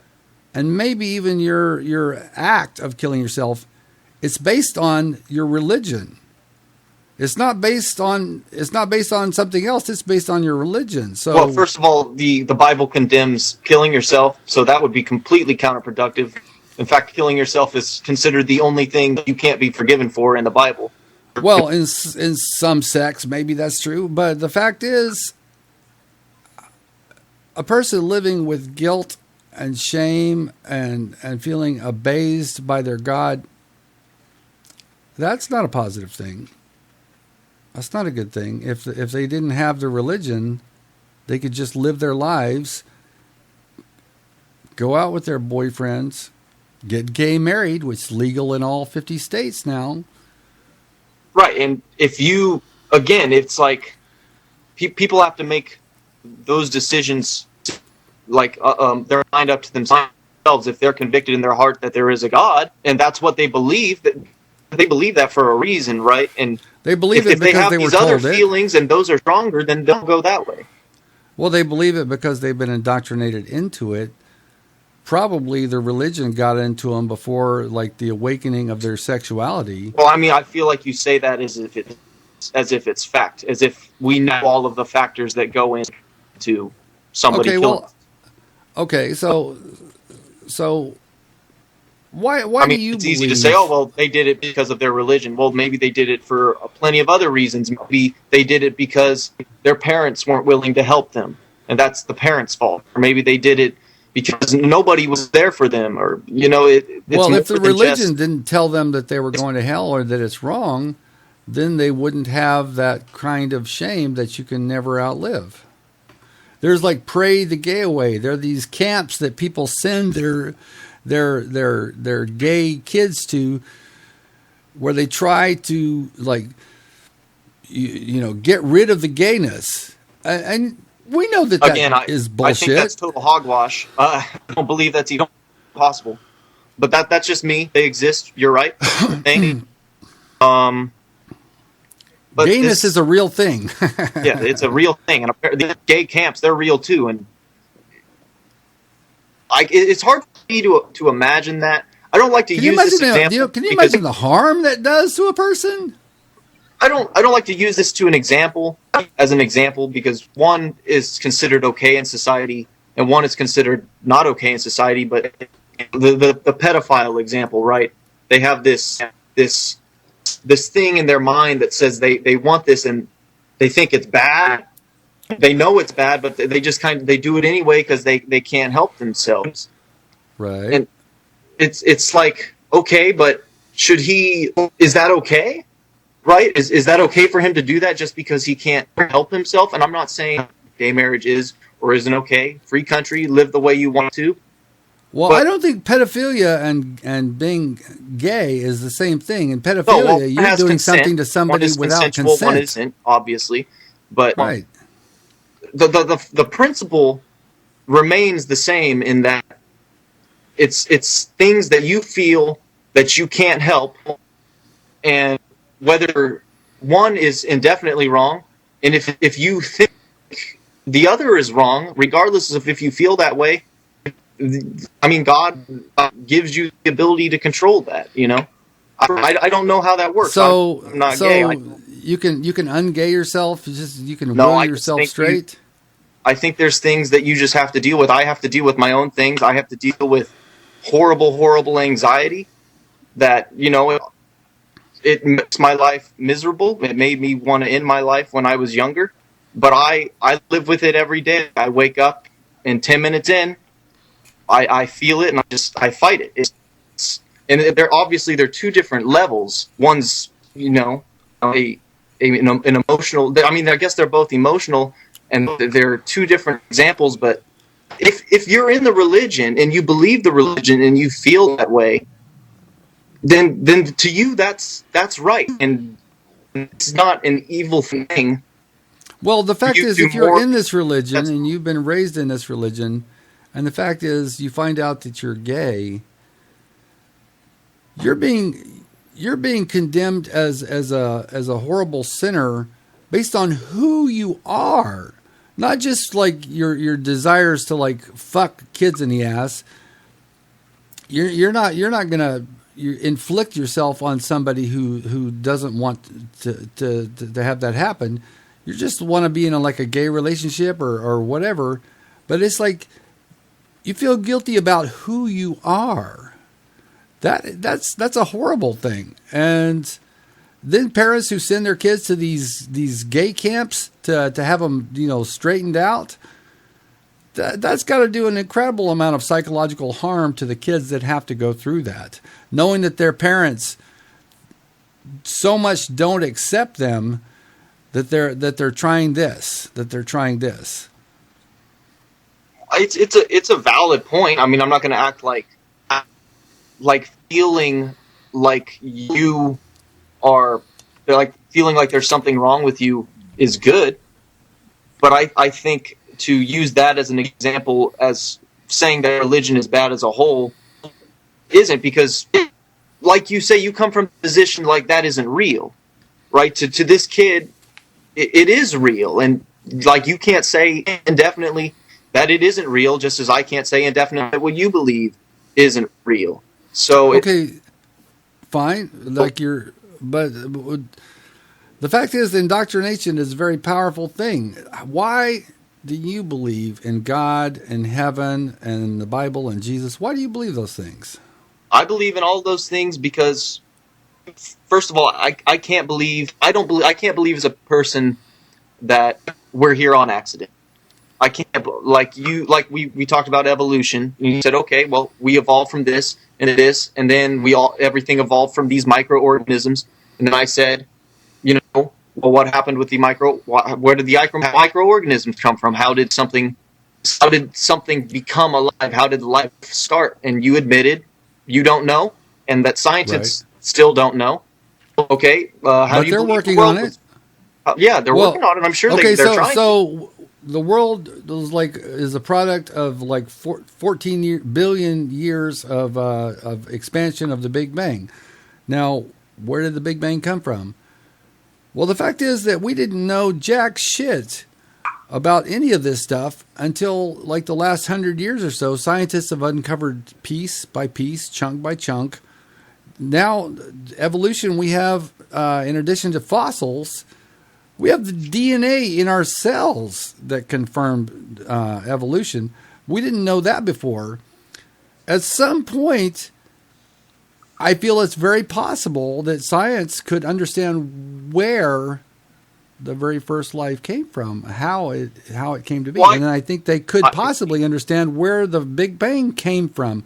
and maybe even your act of killing yourself, it's based on your religion. It's not based on something else. It's based on your religion. So, well, first of all, the Bible condemns killing yourself, so that would be completely counterproductive. In fact, killing yourself is considered the only thing that you can't be forgiven for in the Bible. Well, in some sects, maybe that's true, but the fact is, a person living with guilt and shame and feeling abased by their God, that's not a positive thing. That's not a good thing. If they didn't have the religion, they could just live their lives, go out with their boyfriends, get gay married, which is legal in all 50 states now. Right, and if you, again, it's like people have to make those decisions, like they're lined up to themselves. If they're convicted in their heart that there is a God, and that's what they believe, that they believe that for a reason, right? And they believe if it because they have they were these other told feelings and those are stronger, then they'll go that way. Well, they believe it because they've been indoctrinated into it. Probably the religion got into them before, like, the awakening of their sexuality. Well, I mean, I feel like you say that as if it's fact, as if we know all of the factors that go into somebody Okay, killing. well, okay, so why I mean, do you it's easy believe? to say, oh, well, they did it because of their religion. Well, maybe they did it for plenty of other reasons. Maybe they did it because their parents weren't willing to help them, and that's the parents' fault. Or maybe they did it because nobody was there for them, or, you know, it's Well, more if the than religion just, didn't tell them that they were going to hell or that it's wrong, then they wouldn't have that kind of shame that you can never outlive. There's like Pray the Gay Away. There are these camps that people send their gay kids to, where they try to, like, you know, get rid of the gayness. And we know that again, is I bullshit. think that's total hogwash. I don't believe that's even possible. But that's just me. They exist. You're right. But gayness is a real thing. yeah, it's a real thing, and the gay camps, they're real too. And it's hard for me to imagine that. I don't like to Can you use this imagine example. can you because imagine the harm that does to a person? I don't like to use this as an example, because one is considered okay in society, and one is considered not okay in society. But the pedophile example, right? They have this thing in their mind that says they want this, and they think it's bad. They know it's bad, but they just they do it anyway because they can't help themselves. Right. And it's like, okay, but is that okay? Right? Is that okay for him to do that just because he can't help himself? And I'm not saying gay marriage is or isn't okay. Free country, live the way you want to. Well, But I don't think pedophilia and being gay is the same thing. In pedophilia, you're has doing consent. something to somebody One is without consensual, consent. one isn't, obviously. But Right. the principle remains the same, in that it's things that you feel that you can't help, and whether one is indefinitely wrong, and if you think the other is wrong, regardless of if you feel that way, I mean, God gives you the ability to control that. You know, I don't know how that works. So, I'm not gay. you can ungay yourself. You can No, will I just yourself think straight. I think there's things that you just have to deal with. I have to deal with my own things. I have to deal with horrible anxiety that, you know, it makes my life miserable. It made me want to end my life when I was younger. But I live with it every day. I wake up, and 10 minutes in, I feel it, and I fight it. And they're two different levels. One's, you know, an emotional. I mean, I guess they're both emotional, and they're two different examples. But if you're in the religion and you believe the religion and you feel that way, then to you that's right, and it's not an evil thing. Well, the fact is, if you're in this religion that's- and you've been raised in this religion, and the fact is you find out that you're gay, you're being condemned as a horrible sinner based on who you are, not just like your desires to, like, fuck kids in the ass. You're not gonna inflict yourself on somebody who doesn't want to have that happen. You just want to be in a gay relationship or whatever, but it's like you feel guilty about who you are. That's a horrible thing. And then parents who send their kids to these gay camps to have them, you know, straightened out, that's got to do an incredible amount of psychological harm to the kids that have to go through that, knowing that their parents so much don't accept them that they're trying this. It's a valid point. I mean, I'm not going to act like feeling like you are, like, feeling like there's something wrong with you is good. But I think to use that as an example, as saying that religion is bad as a whole, isn't, because, like you say, you come from a position like that isn't real, right? To this kid, it is real, and Like, you can't say indefinitely that it isn't real, just as I can't say indefinitely that what you believe isn't real. So Okay, fine. Like but the fact is, indoctrination is a very powerful thing. Why do you believe in God and heaven and the Bible and Jesus? Why do you believe those things? I believe in all those things because, first of all, I can't believe I can't believe as a person that we're here on accident. I can't, like we talked about evolution. And you said, okay, well, we evolved from this and this, and then everything evolved from these microorganisms. And then I said, well, what happened with the where did the microorganisms come from? How did something become alive? How did life start? And you admitted you don't know, and that scientists still don't know. Okay, how but do you they're believe working the world on it. yeah, they're working on it. I'm sure they're trying. So the world is a product of 14 billion years of expansion of the Big Bang. Now, where did the Big Bang come from? Well, the fact is that we didn't know jack shit about any of this stuff until like the last 100 years or so. Scientists have uncovered piece by piece, chunk by chunk. Now, evolution, we have, in addition to fossils, we have the DNA in our cells that confirmed evolution. We didn't know that before. At some point, I feel it's very possible that science could understand where the very first life came from, how it came to be. Well, and I think they could possibly understand where the Big Bang came from.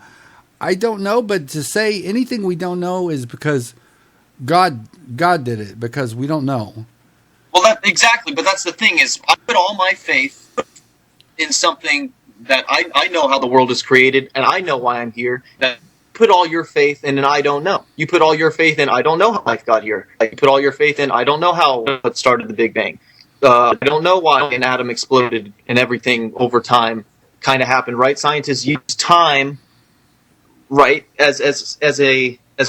I don't know, but to say anything we don't know is because God did it, because we don't know. Well, exactly, but that's the thing is, I put all my faith in something that I know how the world is created, and I know why I'm here. That put all your faith in, and I don't know. You put all your faith in, I don't know how life got here. You put all your faith in, I don't know how it started the Big Bang. I don't know why an atom exploded and everything over time kind of happened, right? Scientists use time, right, as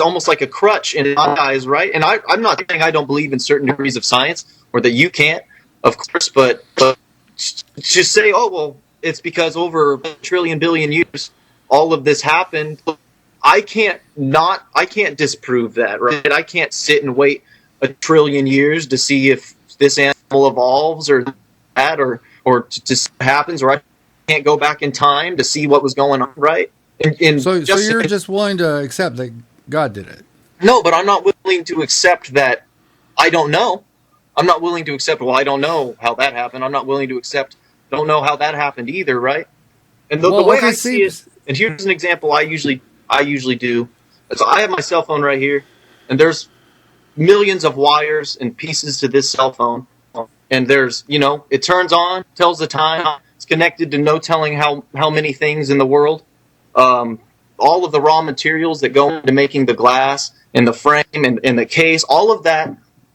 almost like a crutch in my eyes, right? And I'm not saying I don't believe in certain degrees of science, or that you can't, of course, but to say, oh, well, it's because over a trillion billion years, all of this happened. I can't disprove that, right? I can't sit and wait a trillion years to see if this animal evolves or that, or to see what happens, or I can't go back in time to see what was going on, right? So you're just willing to accept that God did it? No, but I'm not willing to accept that I don't know. I'm not willing to accept, well, I don't know how that happened. I'm not willing to accept, don't know how that happened either, right? And the way I see it, and here's an example I usually do. So I have my cell phone right here, and there's millions of wires and pieces to this cell phone. And there's, it turns on, tells the time, it's connected to no telling how many things in the world. All of the raw materials that go into making the glass and the frame and the case, all of that.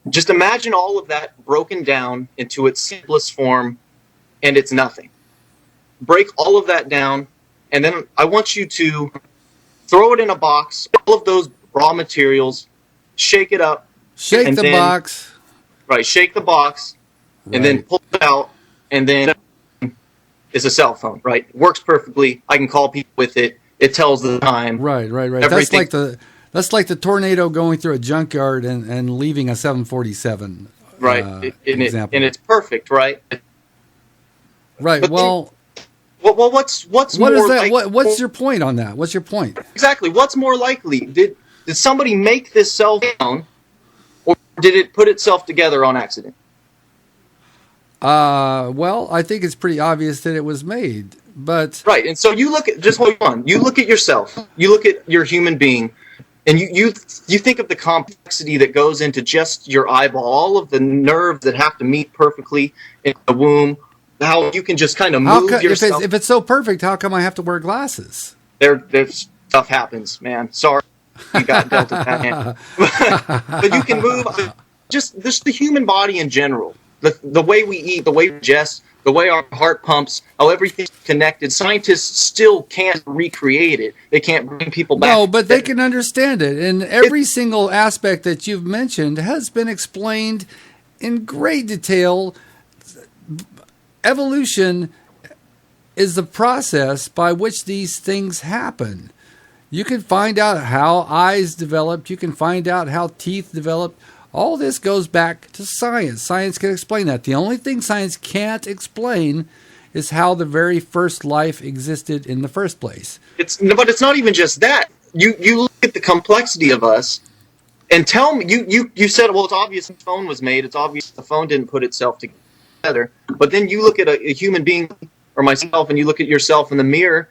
Just imagine all of that broken down into its simplest form, and it's nothing. Break all of that down, and then I want you to throw it in a box, all of those raw materials, shake it up. Shake the box. Right, shake the box, and then pull it out, and then it's a cell phone, right? It works perfectly. I can call people with it. It tells the time. Right. That's like the tornado going through a junkyard and leaving a 747. Right. Example. And it's perfect, right? Right. But well, what's what more is that? likely? What's your point on that? What's your point? Exactly. What's more likely? Did somebody make this cell phone, or did it put itself together on accident? Well, I think it's pretty obvious that it was made, but right. And so you look at, just hold on. You look at yourself. You look at your human being. And you think of the complexity that goes into just your eyeball, all of the nerves that have to meet perfectly in the womb, how you can just kind of move yourself. If it's so perfect, how come I have to wear glasses? There's stuff happens, man. Sorry, you got dealt a bad hand. But you can move. Just the human body in general, the way we eat, the way we digest, the way our heart pumps, how everything's connected. Scientists still can't recreate it. They can't bring people back. No, but they can understand it. And every single aspect that you've mentioned has been explained in great detail evolution is the process by which these things happen. You can find out how eyes developed. You can find out how teeth developed. All this goes back to science. Science can explain that. The only thing science can't explain is how the very first life existed in the first place. But it's not even just that. You look at the complexity of us, and tell me, you said, well, it's obvious the phone was made. It's obvious the phone didn't put itself together. But then you look at a human being or myself, and you look at yourself in the mirror,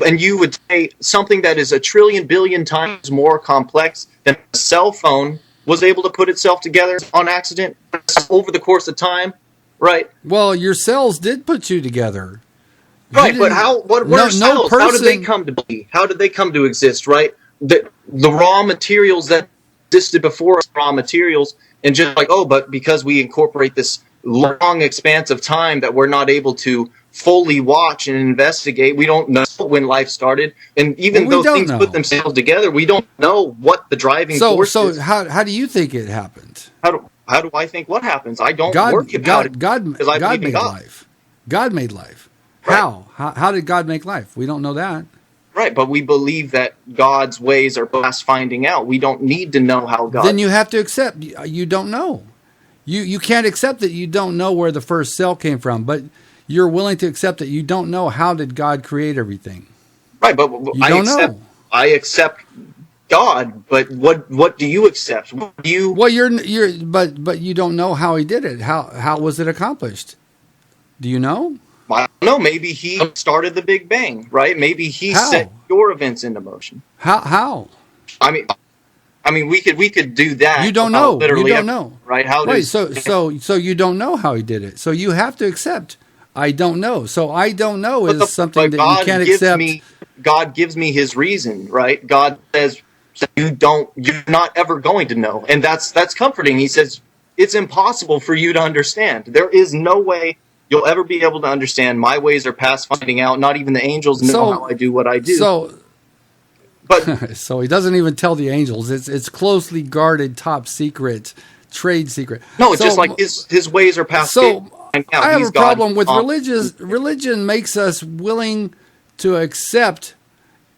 and you would say something that is a trillion billion times more complex than a cell phone was able to put itself together on accident over the course of time, right? Well, your cells did put you together. Right, but how? What are cells? How did they come to be? How did they come to exist? Right, the raw materials that existed before raw materials, and just like, oh, but because we incorporate this long expanse of time that we're not able to fully watch and investigate, we don't know when life started, and even though things put themselves together, we don't know what the driving force is. So how do you think it happened? How do I think what happens? I don't work about it because I believe in God. Life. God made life. Right. How did God make life? We don't know that. Right, but we believe that God's ways are past finding out. We don't need to know how God... Then you have to accept you don't know. You can't accept that you don't know where the first cell came from, but you're willing to accept that you don't know how did God create everything. Right, but I accept God, but what do you accept? What do you... Well, but you don't know how he did it. How was it accomplished? Do you know? I don't know. Maybe he started the Big Bang, right? Maybe he set your events into motion. How? I mean, we could do that. You don't know. Literally, you don't know, right? So you don't know how he did it. So you have to accept. I don't know. So I don't know is something that you can't accept. God gives me His reason, right? God says you're not ever going to know, and that's comforting. He says it's impossible for you to understand. There is no way you'll ever be able to understand. My ways are past finding out. Not even the angels know how I do what I do. So he doesn't even tell the angels. It's closely guarded, top secret, trade secret. No, it's just like his ways are past. I have a problem with religion. Religion makes us willing to accept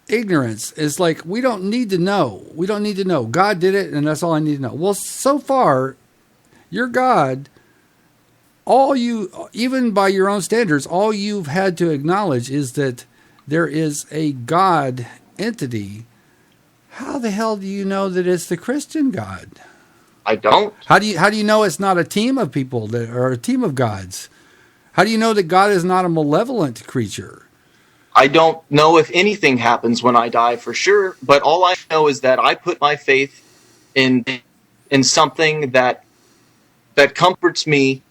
ignorance. It's like we don't need to know. We don't need to know. God did it, and that's all I need to know. Well, so far, your God. Even by your own standards, all you've had to acknowledge is that there is a God entity. How the hell do you know that it's the Christian God? I don't. How do you know it's not a team of people or a team of gods? How do you know that God is not a malevolent creature? I don't know if anything happens when I die for sure, but all I know is that I put my faith in something that comforts me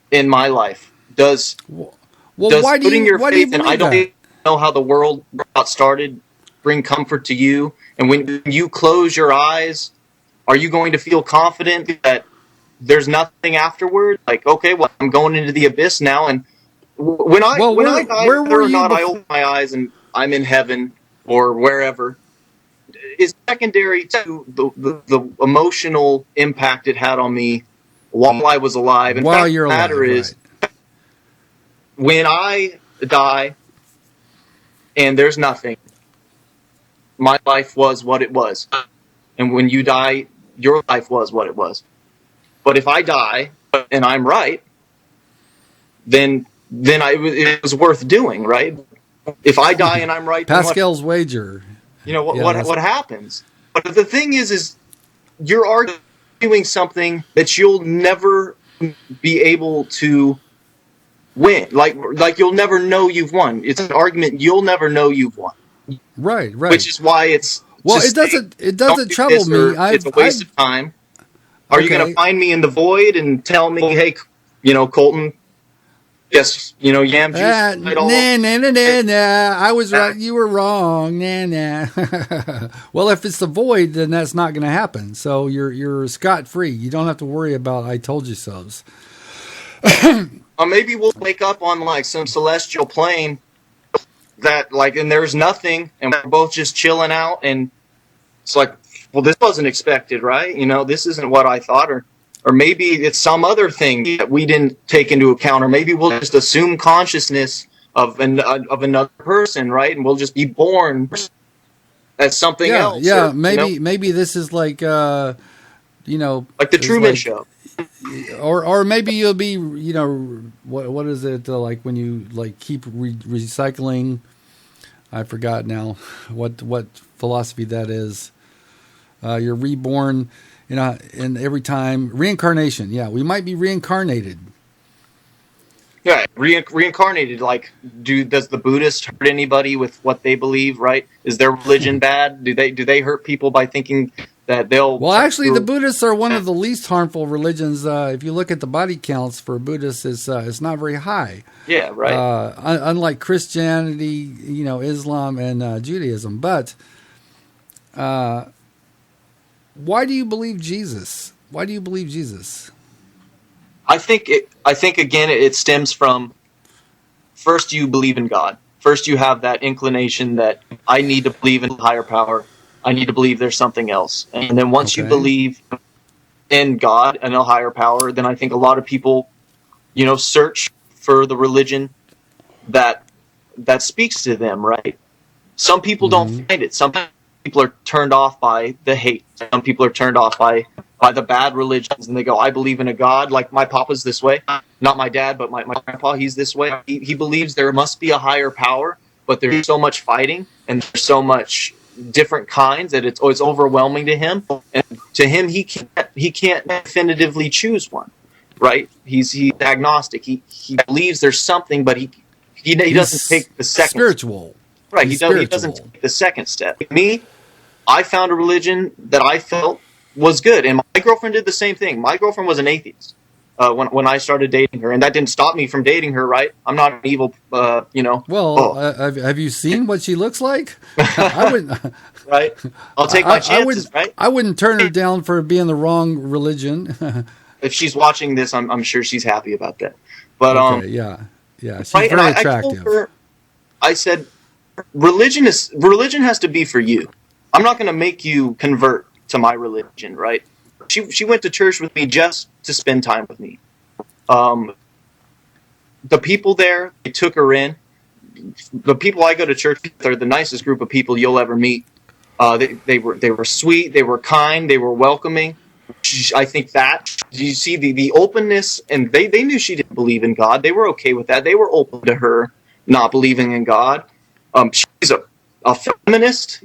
in my life. Does putting your faith in I don't know how the world got started bring comfort to you? And when you close your eyes, are you going to feel confident that there's nothing afterward? Like, okay, well, I'm going into the abyss now, and when I die, whether or not I open my eyes and I'm in heaven or wherever, is secondary to the emotional impact it had on me while I was alive. In fact, the matter is, when I die and there's nothing, my life was what it was. And when you die, your life was what it was. But if I die and I'm right, then it was worth doing, right? If I die and I'm right, Pascal's wager. You know what happens? But the thing is you're arguing something that you'll never be able to win. Like you'll never know you've won. It's an argument you'll never know you've won. Right. Which is why it's it doesn't trouble me. It's a waste of time. Are you going to find me in the void and tell me, hey, Colton? Yes, yamjuice. Nah. I was right. You were wrong. Nah. Well, if it's the void, then that's not going to happen. So you're scot free. You don't have to worry about I told you so's. Maybe we'll wake up on like some celestial plane that and there's nothing, and we're both just chilling out, and it's like, well, this wasn't expected, right? This isn't what I thought. Or or maybe it's some other thing that we didn't take into account, or maybe we'll just assume consciousness of another person, right? And we'll just be born as something Yeah, else. yeah. Or, Maybe this is like like the Truman Show. Or maybe you'll be, what is it like when you like keep recycling? I forgot now what philosophy that is. You're reborn, in every time reincarnation. Yeah, we might be reincarnated. Yeah, reincarnated. Like, does the Buddhist hurt anybody with what they believe? Right? Is their religion bad? Do they hurt people by thinking that they'll? Well, actually, the Buddhists are one of the least harmful religions. If you look at the body counts for Buddhists, it's not very high. Yeah, right. Unlike Christianity, Islam and Judaism. But why do you believe Jesus? Why do you believe Jesus? I think again it stems from, first you believe in God. First you have that inclination that I need to believe in a higher power. I need to believe there's something else. And then once you believe in God and a higher power, then I think a lot of people, search for the religion that speaks to them, right? Some people don't find it. Some people are turned off by the hate. Some people are turned off by the bad religions, and they go, I believe in a God. Like my papa's this way. Not my dad, but my grandpa, he's this way. He believes there must be a higher power, but there's so much fighting, and there's so much different kinds that it's overwhelming to him. And to him, he can't definitively choose one, right? He's agnostic. He believes there's something, but he doesn't take the second spiritual. Right, he doesn't take the second step. Me, I found a religion that I felt was good, and my girlfriend did the same thing. My girlfriend was an atheist when I started dating her, and that didn't stop me from dating her. Right, I'm not an evil, Well, have you seen what she looks like? I wouldn't. Right, I'll take my chances. Right, I wouldn't turn her down for being the wrong religion. If she's watching this, I'm sure she's happy about that. But okay, yeah, she's right, very and attractive. I told her, I said, religion has to be for you. I'm not going to make you convert to my religion, right? She went to church with me just to spend time with me. The people there, they took her in. The people I go to church with are the nicest group of people you'll ever meet. They were sweet, they were kind, they were welcoming. I think that you see the openness, and they knew she didn't believe in God. They were okay with that. They were open to her not believing in God. She's a feminist,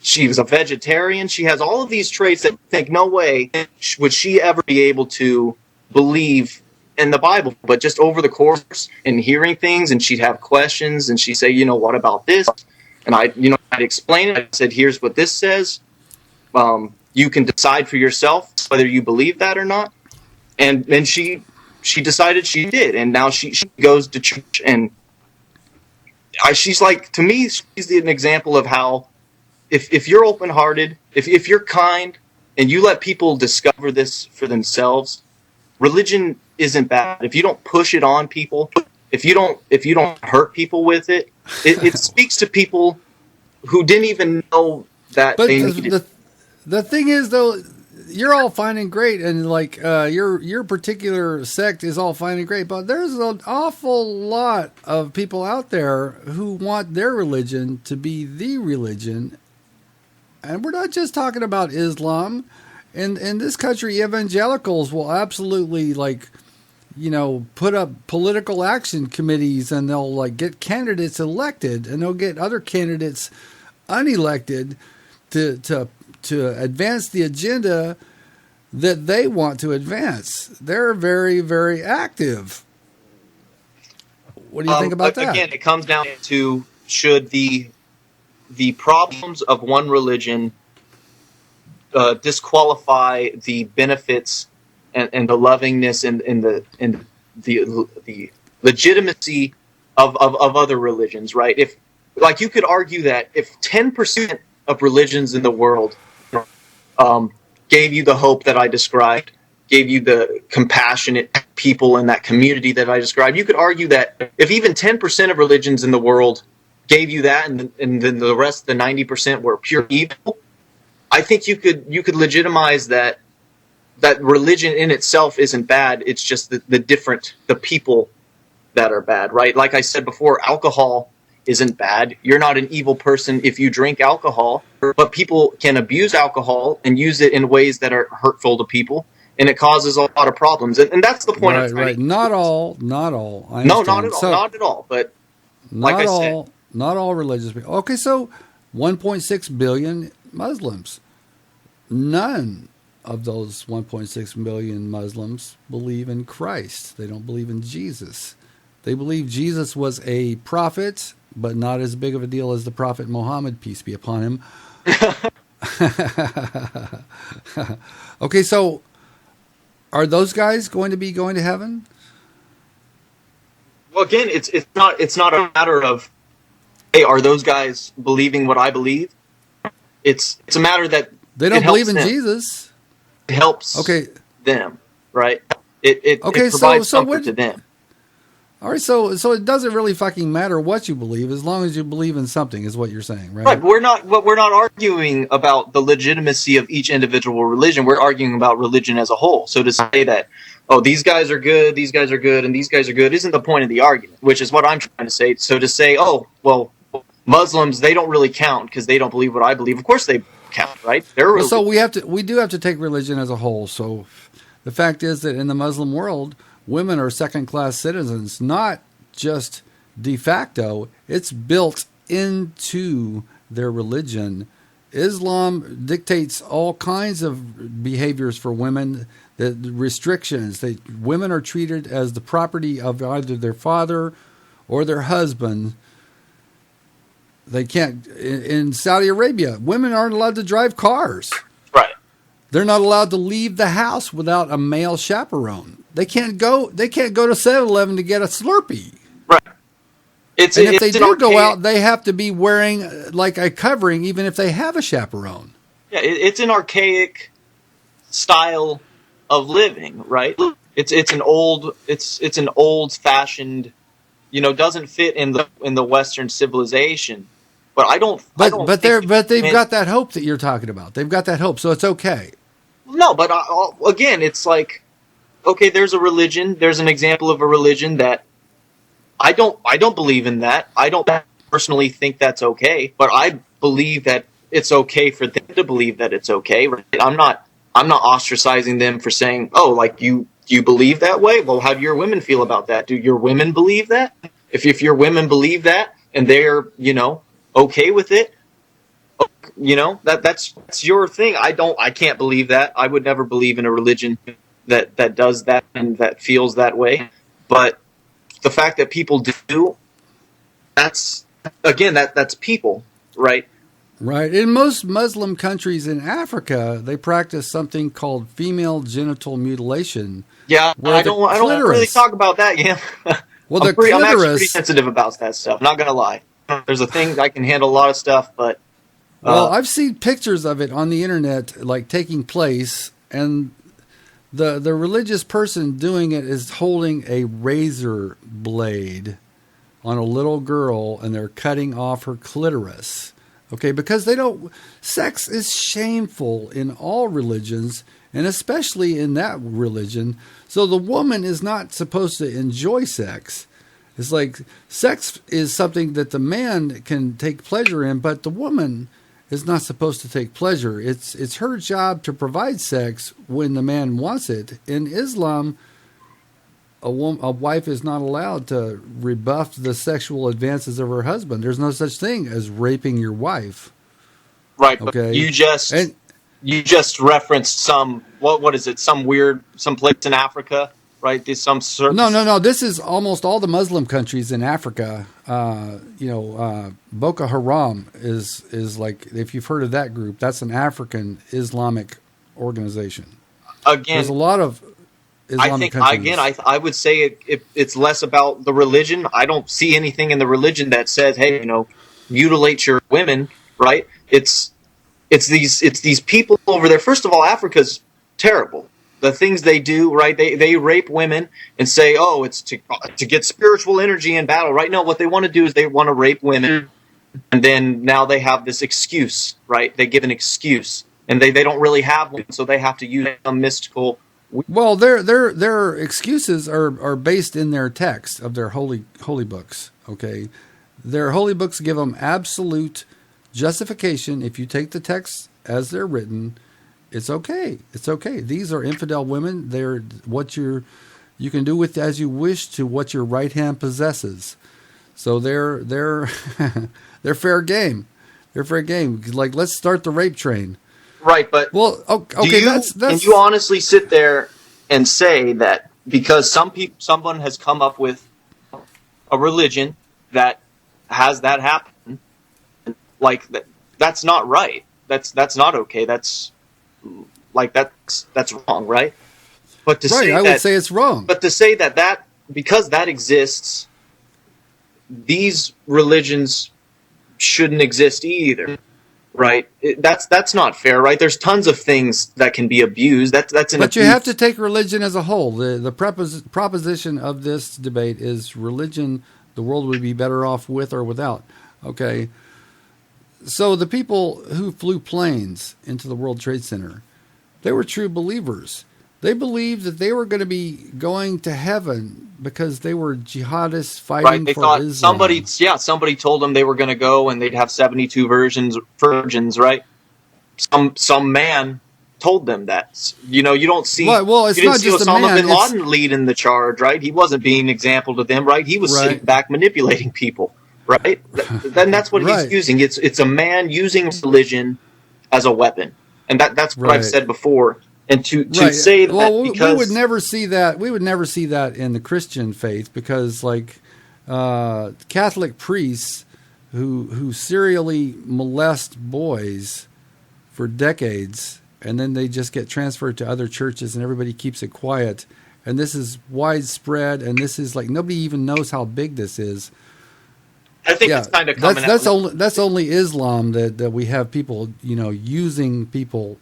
She was a vegetarian. She has all of these traits that think no way would she ever be able to believe in the Bible. But just over the course and hearing things, and she'd have questions, and she'd say, what about this? And I'd explain it. I said, here's what this says. You can decide for yourself whether you believe that or not. And then she decided she did, and now she goes to church, and she's like, to me, she's an example of how if you're open-hearted, if you're kind, and you let people discover this for themselves, religion isn't bad. If you don't push it on people, if you don't hurt people with it, it speaks to people who didn't even know that they needed it. The thing is, though, you're all fine and great, and like your particular sect is all fine and great, but there's an awful lot of people out there who want their religion to be the religion, and we're not just talking about Islam. In this country, evangelicals will absolutely put up political action committees, and they'll get candidates elected, and they'll get other candidates unelected to advance the agenda that they want to advance. They're very, very active. What do you think about that? Again, it comes down to, should the problems of one religion disqualify the benefits and the lovingness and the legitimacy of other religions, right? If, you could argue that if 10% of religions in the world gave you the hope that I described, gave you the compassionate people in that community that I described, you could argue that if even 10% of religions in the world gave you that, and then the rest, the 90%, were pure evil, I think you could legitimize that that religion in itself isn't bad. It's just the people that are bad, right? Like I said before, alcohol isn't bad. You're not an evil person if you drink alcohol, but people can abuse alcohol and use it in ways that are hurtful to people, and it causes a lot of problems. And that's the point. Right. Not all. I No, understand. not at all. So, Not at all. But like I said, not all religious people. Okay, so 1.6 billion Muslims. None of those 1.6 million Muslims believe in Christ. They don't believe in Jesus. They believe Jesus was a prophet, but not as big of a deal as the Prophet Muhammad, peace be upon him. Okay, so are those guys going to be going to heaven? well, again, it's not a matter of, hey, are those guys believing what I believe? It's a matter that They don't it helps believe in them. Jesus. It helps Okay. them, right? It Okay, provides so comfort what- to them. All right, so it doesn't really fucking matter what you believe as long as you believe in something, is what you're saying, right? Right, but we're not arguing about the legitimacy of each individual religion. We're arguing about religion as a whole. So to say that, oh, these guys are good, and these guys are good, isn't the point of the argument, which is what I'm trying to say. So to say, oh, well, Muslims, they don't really count because they don't believe what I believe. Of course they count, right? They're Well, so we do have to take religion as a whole. So the fact is that in the Muslim world, women are second-class citizens, not just de facto. It's built into their religion. Islam dictates all kinds of behaviors for women, the restrictions. Women are treated as the property of either their father or their husband. They can't. In Saudi Arabia, women aren't allowed to drive cars. right. They're not allowed to leave the house without a male chaperone. They can't go to 7-Eleven to get a Slurpee. Right. It's And if it's they an do go archaic- out, they have to be wearing like a covering, even if they have a chaperone. yeah, it's an archaic style of living, right? It's an old fashioned, doesn't fit in the Western civilization. But I don't. But they've man, got that hope that you're talking about. They've got that hope, so it's okay. No, but again, it's like, okay, there's a religion. There's an example of a religion that I don't believe in that. I don't personally think that's okay, but I believe that it's okay for them to believe that it's okay. Right? I'm not ostracizing them for saying, oh, like do you believe that way? Well, how do your women feel about that? Do your women believe that? If your women believe that and they're, okay with it, that's your thing. I can't believe that. I would never believe in a religion that does that and that feels that way. But the fact that people do, that's people, right? Right. In most Muslim countries in Africa, they practice something called female genital mutilation. Yeah, Where I the don't really clitoris- talk about that. Yeah, Well, I'm actually pretty clitoris. sensitive about that stuff. Not gonna lie. There's a thing I can handle a lot of stuff, but Well, I've seen pictures of it on the internet, like taking place, and the religious person doing it is holding a razor blade on a little girl, and they're cutting off her clitoris. Okay, because sex is shameful in all religions, and especially in that religion. So the woman is not supposed to enjoy sex. It's like sex is something that the man can take pleasure in, but the woman is not supposed to take pleasure. It's her job to provide sex when the man wants it. In Islam, a wife is not allowed to rebuff the sexual advances of her husband. There's no such thing as raping your wife. right. Okay. But you just referenced some what is it? Some place in Africa, right? There's some certain No. This is almost all the Muslim countries in Africa. Boko Haram is like, if you've heard of that group, that's an African Islamic organization. Again. There's a lot of Islamic I think countries. I would say it's less about the religion. I don't see anything in the religion that says, hey, mutilate your women, right? It's these people over there. First of all, Africa's terrible. The things they do, right? They rape women and say, oh, it's to get spiritual energy in battle, right? No, what they want to do is they want to rape women, and then now they have this excuse, right? They give an excuse and they don't really have one, so they have to use some mystical. Well, their excuses are based in their text of their holy books. Okay, their holy books give them absolute justification. If you take the text as they're written, it's okay. It's okay. These are infidel women. They're what you can do with as you wish to what your right hand possesses. So they're they're fair game. They're fair game. Like, let's start the rape train. Right, but well, okay, that's. Can you honestly sit there and say that because someone has come up with a religion that has that happen, like that's not right. That's not okay. That's wrong, right? But to say I would say it's wrong. But to say that because that exists, these religions shouldn't exist either. Right, that's not fair, right? There's tons of things that can be abused. That's an. But you have to take religion as a whole. The proposition of this debate is religion. The world would be better off with or without. Okay, so the people who flew planes into the World Trade Center, they were true believers. They believed that they were going to be going to heaven because they were jihadists fighting right, they for thought Islam. Somebody told them they were going to go and they'd have 72 virgins, right? Some man told them that. You don't see. Well, it's you didn't not see just Osama a man. bin Laden leading the charge, right? He wasn't being an example to them, right? He was sitting back manipulating people, right? Then that's what he's using. It's a man using religion as a weapon, and that's what I've said before. And to say that because we would never see that. We would never see that in the Christian faith because, like, Catholic priests who serially molest boys for decades, and then they just get transferred to other churches, and everybody keeps it quiet. And this is widespread, and this is like nobody even knows how big this is. I think it's kind of coming out. That's only Islam that we have people using people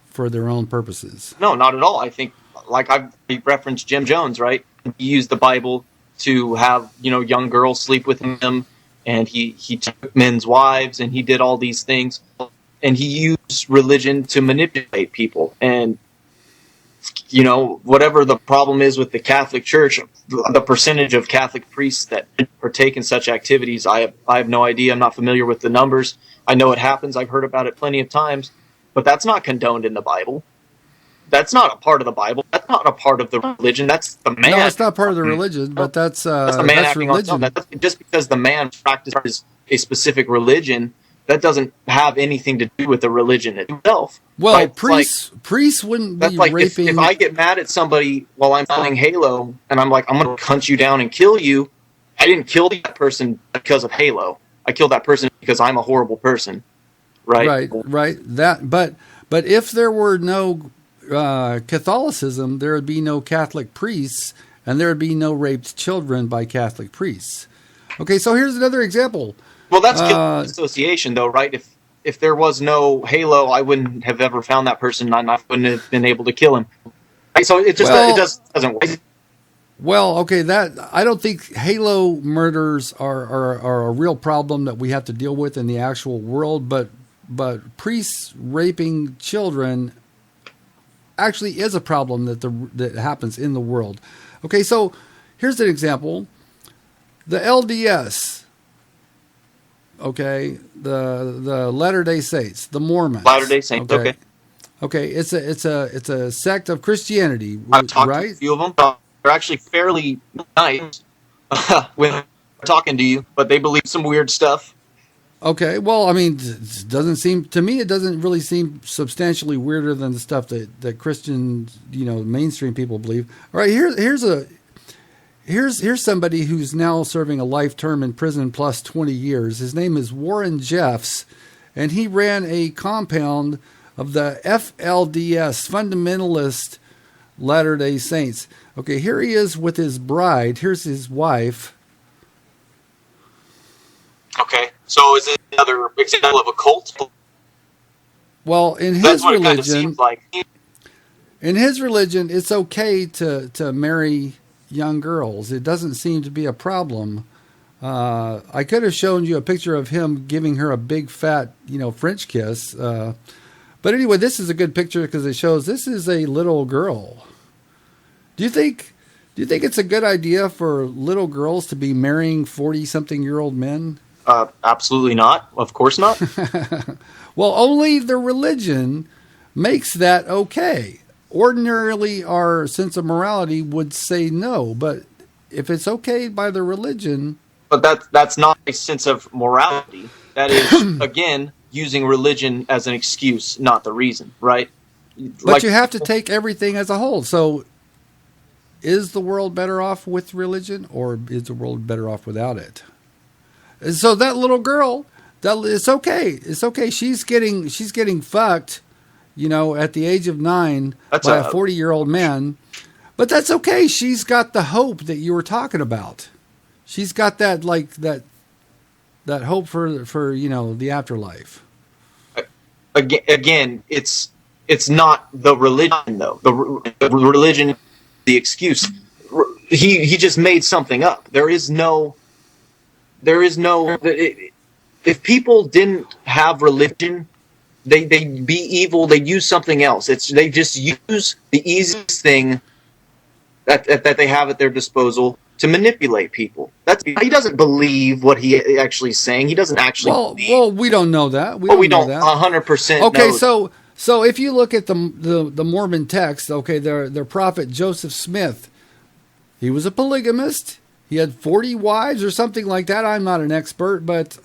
for their own purposes. No, not at all. I think, like I've referenced Jim Jones, right? He used the Bible to have, young girls sleep with him, and he took men's wives, and he did all these things. And he used religion to manipulate people. And, whatever the problem is with the Catholic Church, the percentage of Catholic priests that partake in such activities, I have no idea. I'm not familiar with the numbers. I know it happens. I've heard about it plenty of times. But that's not condoned in the Bible. That's not a part of the Bible. That's not a part of the religion. That's the man. No, it's not part of the religion, but that's the man acting religion. On just because the man practices a specific religion, that doesn't have anything to do with the religion itself. Well, right? priests wouldn't be like raping. If I get mad at somebody while I'm playing Halo, and I'm like, I'm going to hunt you down and kill you, I didn't kill that person because of Halo. I killed that person because I'm a horrible person. Right. But if there were no Catholicism, there would be no Catholic priests, and there would be no raped children by Catholic priests. Okay, so here's another example. Well, that's association, though, right? If there was no Halo, I wouldn't have ever found that person, and I wouldn't have been able to kill him. Right? So it doesn't work. Well, okay, that I don't think Halo murders are a real problem that we have to deal with in the actual world, but priests raping children actually is a problem that happens in the world. Okay, so here's an example. The LDS, okay, the Latter-day Saints, the Mormons. Latter-day Saints, okay. Okay, it's a sect of Christianity, I've talked right? to a few of them. They're actually fairly nice when talking to you, but they believe some weird stuff. Okay, well, I mean, it doesn't seem to me. It doesn't really seem substantially weirder than the stuff that Christian, mainstream people believe. All right, here's somebody who's now serving a life term in prison plus 20 years. His name is Warren Jeffs, and he ran a compound of the FLDS, Fundamentalist Latter-day Saints. Okay, here he is with his bride. Here's his wife. Okay, so is it another example of a cult? Well, in his That's what religion, it kind of seems like. In his religion, it's okay to marry young girls. It doesn't seem to be a problem. I could have shown you a picture of him giving her a big fat, French kiss, But anyway, this is a good picture because it shows this is a little girl. Do you think it's a good idea for little girls to be marrying 40-something-year-old men? Absolutely not. Of course not. Well, only the religion makes that okay. Ordinarily, our sense of morality would say no, but if it's okay by the religion... But that's not a sense of morality. That is, again, using religion as an excuse, not the reason, right? But you have to take everything as a whole. So is the world better off with religion, or is the world better off without it? And so that little girl, it's okay. It's okay. She's getting fucked, at the age of 9 by a 40-year-old man. But that's okay. She's got the hope that you were talking about. She's got that that hope for the afterlife. Again, it's not the religion though. The religion, the excuse. He just made something up. There is no. If people didn't have religion, they'd be evil. They'd use something else. They just use the easiest thing that they have at their disposal to manipulate people. He doesn't believe what he actually is saying. He doesn't actually believe. Well, we don't know that. We don't 100% okay, know. so if you look at the Mormon text, okay, their prophet Joseph Smith, he was a polygamist. He had 40 wives or something like that. I'm not an expert, but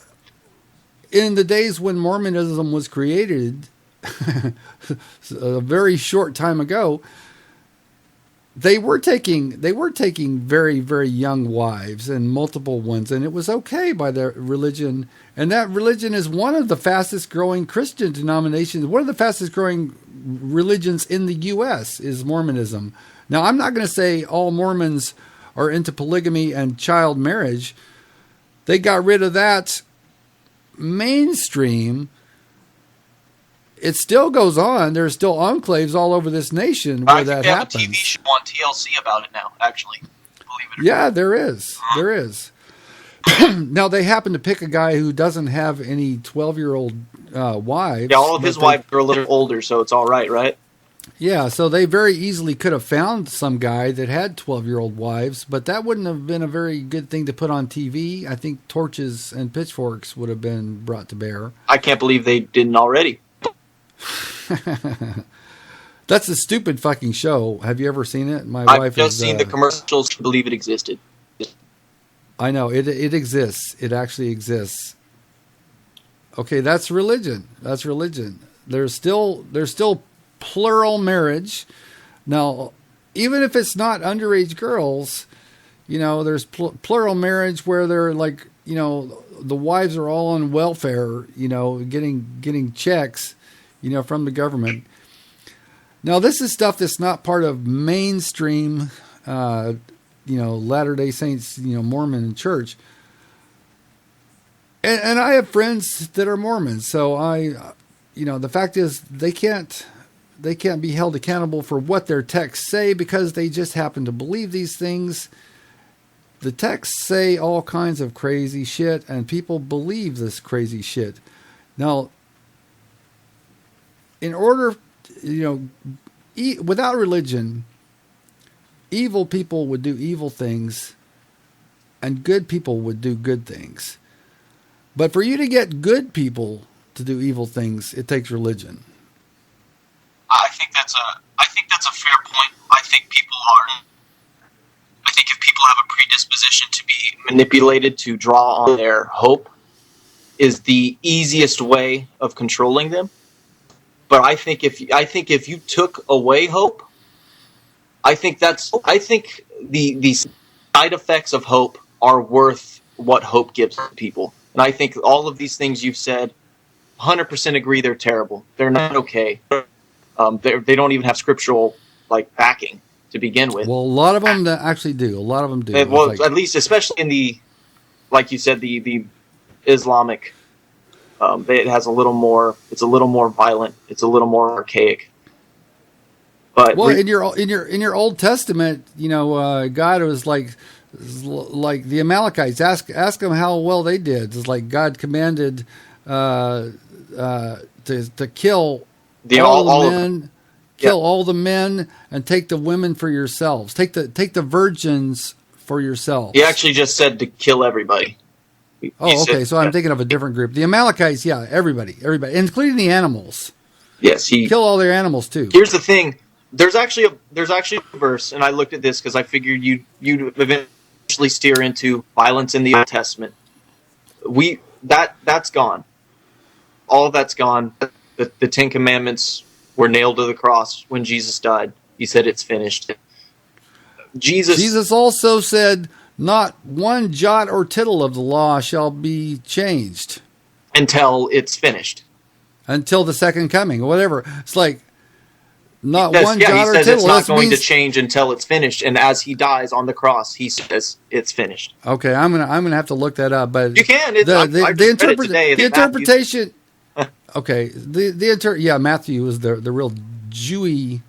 in the days when Mormonism was created, a very short time ago, they were taking very, very young wives and multiple ones, and it was okay by their religion. And that religion is one of the fastest growing Christian denominations. One of the fastest growing religions in the U.S. is Mormonism. Now, I'm not going to say all Mormons are into polygamy and child marriage. They got rid of that mainstream. It still goes on. There's still enclaves all over this nation where that happens. They have a TV show on TLC about it now, actually. Believe it or Yeah, there is. There is. Now, they happen to pick a guy who doesn't have any 12-year-old wives. Yeah, all of his wives are a little older, so it's all right? Yeah, so they very easily could have found some guy that had 12-year-old wives, but that wouldn't have been a very good thing to put on TV. I think torches and pitchforks would have been brought to bear. I can't believe they didn't already. That's a stupid fucking show. Have you ever seen it? My wife I've just seen the commercials to believe it existed. I know it exists. It actually exists. Okay, that's religion. That's religion. There's still plural marriage. Now, even if it's not underage girls, there's plural marriage where they're like, the wives are all on welfare, getting checks, from the government. Now, this is stuff that's not part of mainstream, Latter-day Saints, Mormon church. And I have friends that are Mormons, so the fact is they can't be held accountable for what their texts say because they just happen to believe these things. The texts say all kinds of crazy shit, and people believe this crazy shit. Now, in order, without religion, evil people would do evil things, and good people would do good things. But for you to get good people to do evil things, it takes religion. I think that's a fair point. I think if people have a predisposition to be Manipulated to draw on their hope is the easiest way of controlling them. But I think if you took away hope, I think the side effects of hope are worth what hope gives to people. And I think all of these things you've said, 100% agree they're terrible. They're not okay. They don't even have scriptural backing to begin with. Well, a lot of them actually do. A lot of them do. Well, at least, especially in the, like you said, the Islamic. It has a little more. It's a little more violent. It's a little more archaic. But in your Old Testament, God was like the Amalekites. Ask them how well they did. It's like God commanded to kill all the men, kill all the men, and take the women for yourselves. Take the virgins for yourselves. He actually just said to kill everybody. Oh, okay. So I'm thinking of a different group. The Amalekites, yeah, everybody, including the animals. Yes, kill all their animals too. Here's the thing: there's actually a verse, and I looked at this because I figured you'd eventually steer into violence in the Old Testament. That's gone. All of that's gone. The Ten Commandments were nailed to the cross when Jesus died. He said it's finished. Jesus also said, not one jot or tittle of the law shall be changed. Until it's finished. Until the second coming, or whatever. It's like, not one jot or tittle. He says it's not going to change until it's finished. And as he dies on the cross, he says it's finished. Okay, I'm gonna have to look that up. But you can. The interpretation. Okay, Matthew was the real Jewy.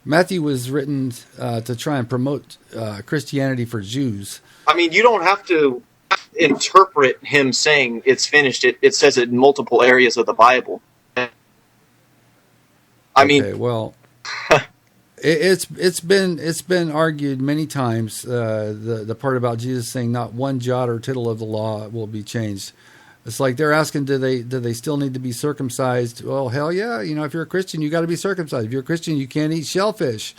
Matthew was written to try and promote Christianity for Jews. I mean, you don't have to interpret him saying it's finished. It says it in multiple areas of the Bible. I mean, well, it's been argued many times. The part about Jesus saying not one jot or tittle of the law will be changed. It's like they're asking, do they still need to be circumcised? Well, hell yeah. If you're a Christian, you got to be circumcised. If you're a Christian, you can't eat shellfish.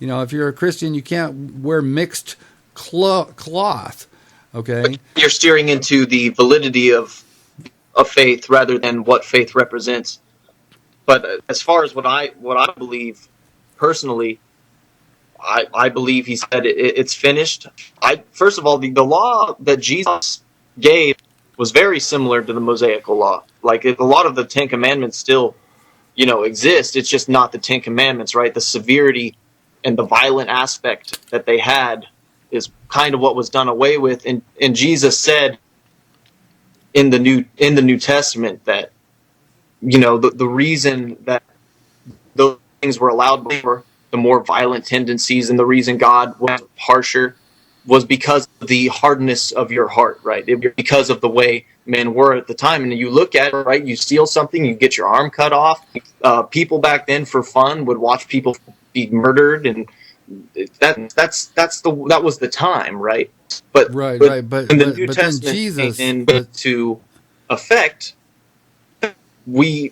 If you're a Christian, you can't wear mixed cloth. Okay. You're steering into the validity of faith rather than what faith represents. But as far as what I believe personally, I believe he said it's finished. First of all, the law that Jesus gave was very similar to the Mosaical law. Like a lot of the Ten Commandments still, exist. It's just not the Ten Commandments, right? The severity and the violent aspect that they had is kind of what was done away with. And Jesus said in the New Testament that, the reason that those things were allowed before, the more violent tendencies, and the reason God was harsher was because of the hardness of your heart, right? Because of the way men were at the time. And you look at it, right? You steal something, you get your arm cut off. People back then, for fun, would watch people be murdered, and that was the time, right? But in the New Testament Jesus into effect,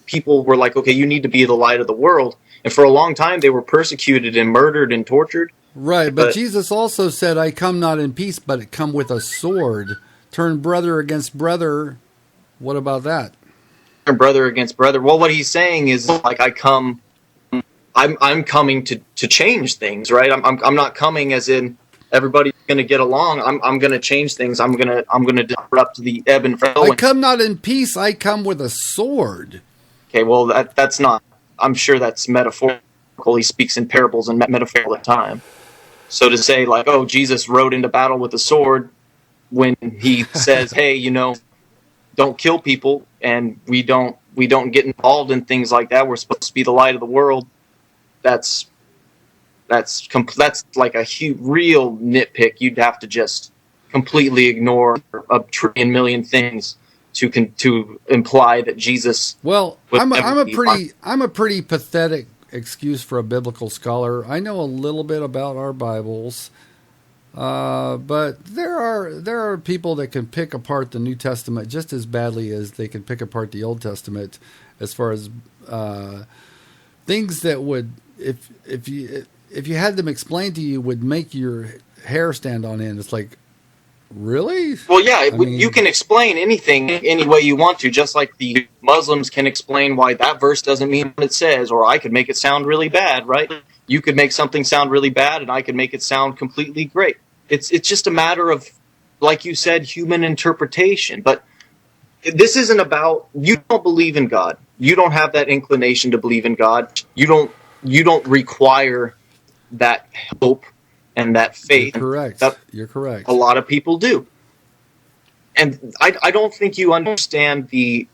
people were like, okay, you need to be the light of the world. And for a long time, they were persecuted and murdered and tortured. Right, but Jesus also said, I come not in peace, but I come with a sword. Turn brother against brother. What about that? Turn brother against brother. Well, what he's saying is, like, I'm coming to change things, right? I'm not coming as in everybody's going to get along. I'm going to change things. I'm going to disrupt the ebb and flow. I come not in peace. I come with a sword. Okay, well, that's not. I'm sure that's metaphorical. He speaks in parables and metaphor all the time. So to say, like, oh, Jesus rode into battle with a sword, when he says, hey, don't kill people, and we don't get involved in things like that. We're supposed to be the light of the world. That's like a huge, real nitpick. You'd have to just completely ignore a trillion million things to imply that Jesus. Well, I'm a pretty pathetic excuse for a biblical scholar. I know a little bit about our Bibles, but there are people that can pick apart the New Testament just as badly as they can pick apart the Old Testament, as far as things that would, if you had them explained to you, would make your hair stand on end. It's like, really? Well, yeah, you can explain anything any way you want to, just like the Muslims can explain why that verse doesn't mean what it says, or I could make it sound really bad, right? You could make something sound really bad, and I could make it sound completely great. It's just a matter of, like you said, human interpretation. But this isn't about, you don't believe in God. You don't have that inclination to believe in God. You don't require that hope and that faith. You're correct. A lot of people do. And I don't think you understand the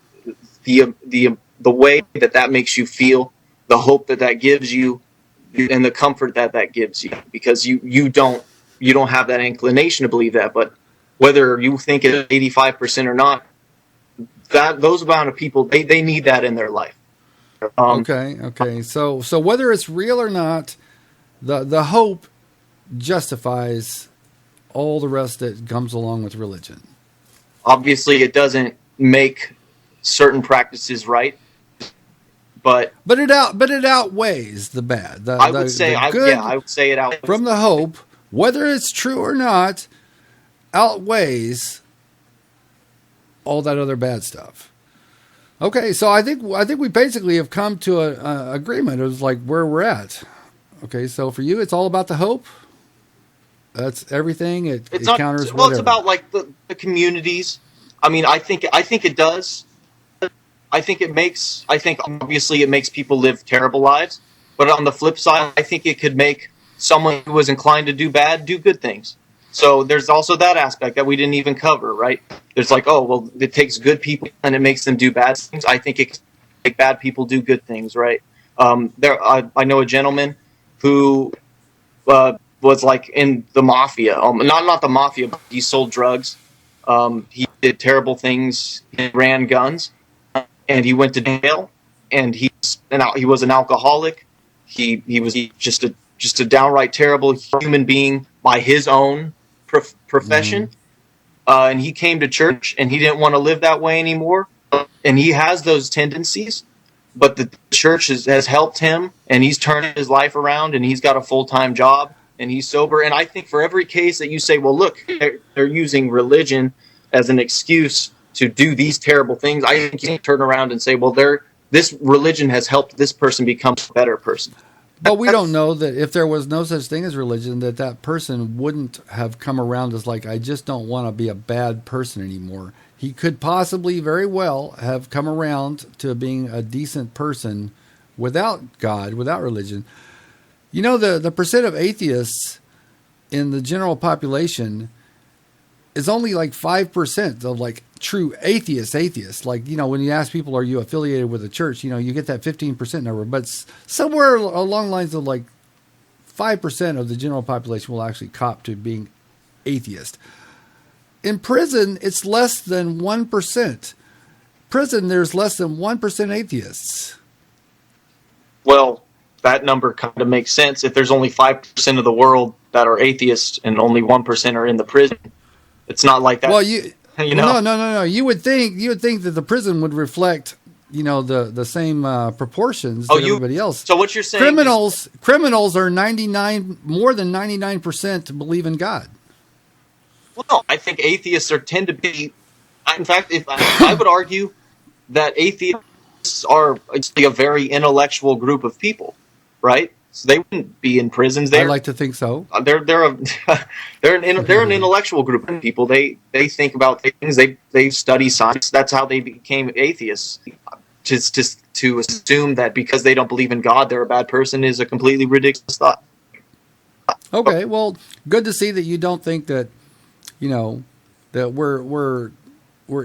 way that makes you feel, the hope that gives you, and the comfort that gives you, because you don't have that inclination to believe that. But whether you think it's 85% or not, those amount of people, they need that in their life. Okay. So whether it's real or not, the hope justifies all the rest that comes along with religion. Obviously, it doesn't make certain practices right, but it outweighs the bad. I would say, the good I would say it out. from the hope, whether it's true or not, outweighs all that other bad stuff. Okay, so I think we basically have come to a agreement of like where we're at. Okay, so for you, it's all about the hope. That's everything. It counters. Well, it's about like the communities. I mean, I think it does. I think obviously it makes people live terrible lives. But on the flip side, I think it could make someone who was inclined to do bad do good things. So there's also that aspect that we didn't even cover, right? There's like, oh, well, it takes good people and it makes them do bad things. I think it can make bad people do good things, right? I know a gentleman who was like in the mafia. Not the mafia, but he sold drugs. He did terrible things. He ran guns, and he went to jail. And he was an alcoholic. He was just a downright terrible human being by his own profession. And he came to church, and he didn't want to live that way anymore. And he has those tendencies, but the church has helped him, and he's turned his life around, and he's got a full-time job, and he's sober. And I think for every case that you say, well, look, they're using religion as an excuse to do these terrible things, I think you can turn around and say, well, this religion has helped this person become a better person. But we don't know that if there was no such thing as religion, that person wouldn't have come around as like, I just don't want to be a bad person anymore. He could possibly very well have come around to being a decent person without God, without religion. You know, the percent of atheists in the general population is only like 5% of like true atheists. Like, you know, when you ask people, are you affiliated with a church? You know, you get that 15% number, but somewhere along the lines of like 5% of the general population will actually cop to being atheist. In prison, it's less than 1%. Prison, there's less than 1% atheists. Well, that number kind of makes sense. If there's only 5% of the world that are atheists and only 1% are in the prison, it's not like that. Well, you know? No. You would think that the prison would reflect, you know, the same proportions that everybody else. So what you're saying? Criminals are more than 99% believe in God. Well, no, I think atheists tend to be. In fact, I would argue that atheists are a very intellectual group of people, right? So they wouldn't be in prisons. I like to think so. They're an intellectual group of people. They think about things. They study science. That's how they became atheists. Just to assume that because they don't believe in God, they're a bad person is a completely ridiculous thought. Okay, well, good to see that you don't think that, you know, that we're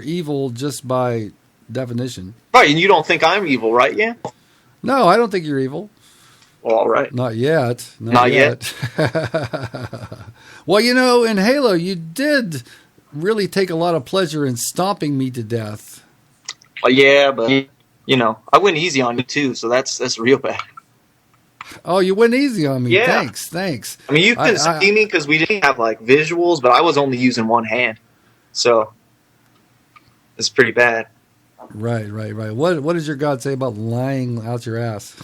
evil just by definition. Right, and you don't think I'm evil, right? Yeah. No, I don't think you're evil. Well, all right. Not yet. Not yet. Well, you know, in Halo, you did really take a lot of pleasure in stomping me to death. Yeah, but you know, I went easy on you too, so that's real bad. Oh, you went easy on me. Yeah. Thanks. I mean, you couldn't see me because we didn't have like visuals, but I was only using one hand, so it's pretty bad. Right. What does your God say about lying out your ass?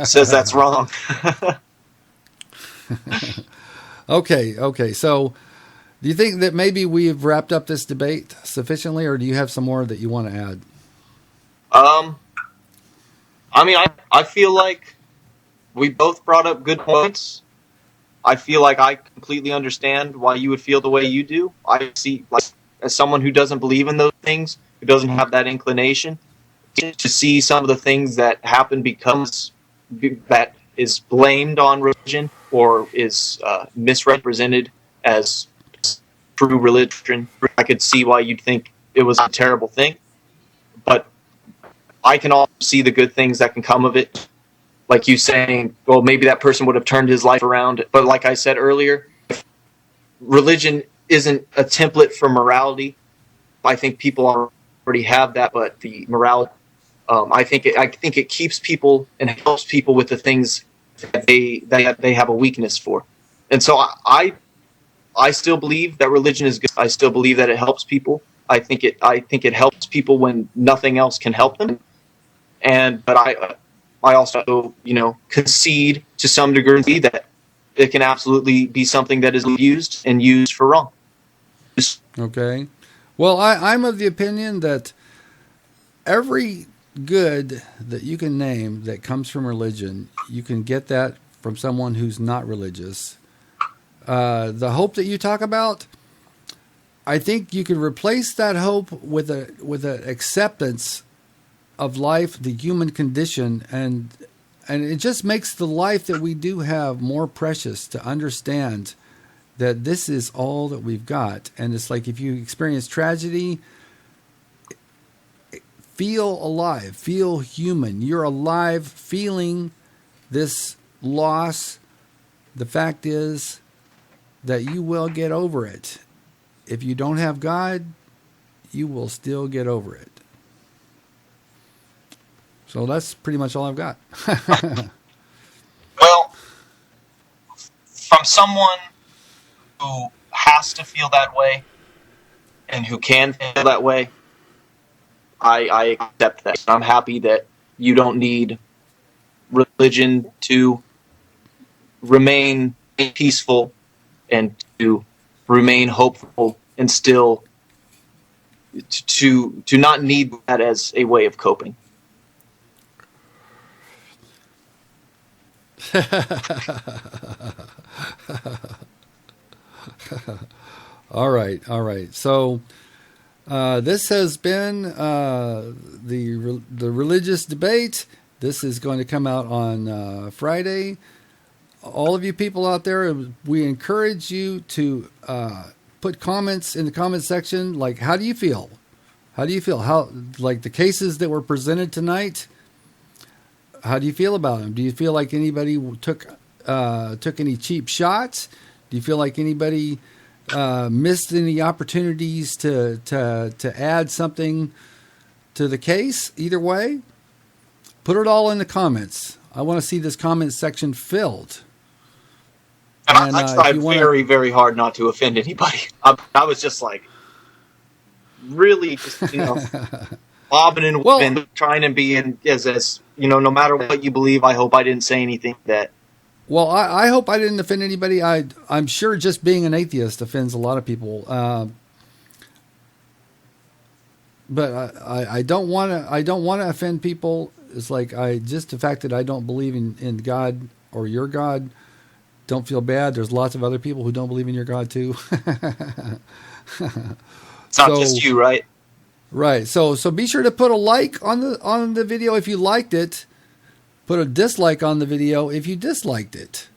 Says that's wrong. Okay. So, do you think that maybe we've wrapped up this debate sufficiently, or do you have some more that you want to add? I mean, I feel like we both brought up good points. I feel like I completely understand why you would feel the way you do. I see, like, as someone who doesn't believe in those things, who doesn't have that inclination, to see some of the things that happen because that is blamed on religion or is misrepresented as true religion, I could see why you'd think it was a terrible thing. But I can also see the good things that can come of it. Like you saying, well, maybe that person would have turned his life around. But like I said earlier, religion isn't a template for morality. I think people already have that, but the morality I think it keeps people and helps people with the things that they have a weakness for. And so I still believe that religion is good. I still believe that it helps people. I think it helps people when nothing else can help them. But I also, concede to some degree that it can absolutely be something that is used and used for wrong. Okay. Well, I'm of the opinion that every good that you can name that comes from religion, you can get that from someone who's not religious. The hope that you talk about, I think you could replace that hope with an acceptance of life, the human condition, and it just makes the life that we do have more precious to understand that this is all that we've got. And it's like if you experience tragedy, feel alive, feel human. You're alive feeling this loss. The fact is that you will get over it. If you don't have God, you will still get over it. So that's pretty much all I've got. Well, from someone who has to feel that way and who can feel that way, I accept that. I'm happy that you don't need religion to remain peaceful and to remain hopeful and still to not need that as a way of coping. All right. So this has been the religious debate. This is going to come out on Friday. All of you people out there, we encourage you to put comments in the comment section. Like, how do you feel? How do you feel? How, like the cases that were presented tonight? How do you feel about them? Do you feel like anybody took any cheap shots? Do you feel like anybody missed any opportunities to add something to the case? Either way, put it all in the comments. I want to see this comment section filled. And I tried very, very hard not to offend anybody. I was just like, really, just bobbing and weaving, trying to be as no matter what you believe. I hope I didn't say anything that. Well, I hope I didn't offend anybody. I'm sure just being an atheist offends a lot of people. But I don't want to offend people. It's like just the fact that I don't believe in God or your God. Don't feel bad. There's lots of other people who don't believe in your God too. It's not just you, right? Right. So be sure to put a like on the video if you liked it. Put a dislike on the video if you disliked it.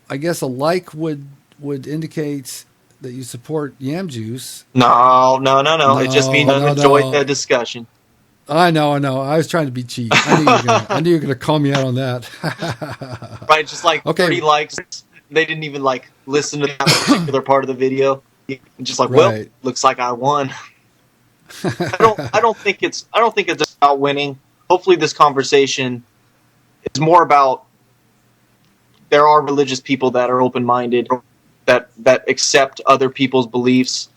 I guess a like would indicate that you support yamjuice. No. It just means I enjoyed the discussion. I know. I was trying to be cheap. I knew you were gonna call me out on that. Right, just like 30 likes. They didn't even listen to that particular part of the video. Just like, well, looks like I won. I don't think it's about winning. Hopefully, this conversation is more about there are religious people that are open-minded, that accept other people's beliefs,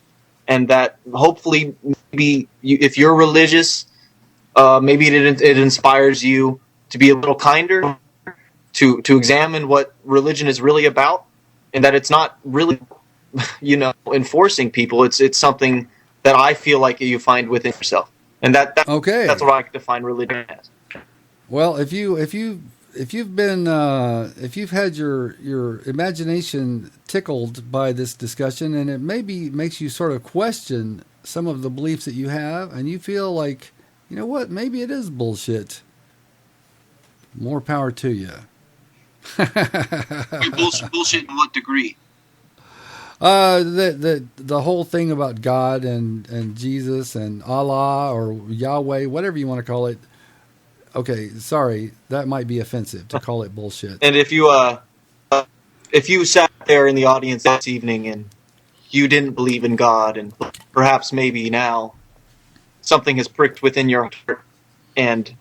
and that hopefully, maybe if you're religious. Maybe it inspires you to be a little kinder, to examine what religion is really about, and that it's not really, enforcing people. It's something that I feel like you find within yourself, and that's what I define religion as. Well, if you've had your imagination tickled by this discussion, and it maybe makes you sort of question some of the beliefs that you have, and you feel like, you know what? Maybe it is bullshit. More power to you. Bullshit in what degree? The whole thing about God and Jesus and Allah or Yahweh, whatever you want to call it. Okay, sorry, that might be offensive to call it bullshit. And if you sat there in the audience this evening and you didn't believe in God, and perhaps maybe now something has pricked within your heart, and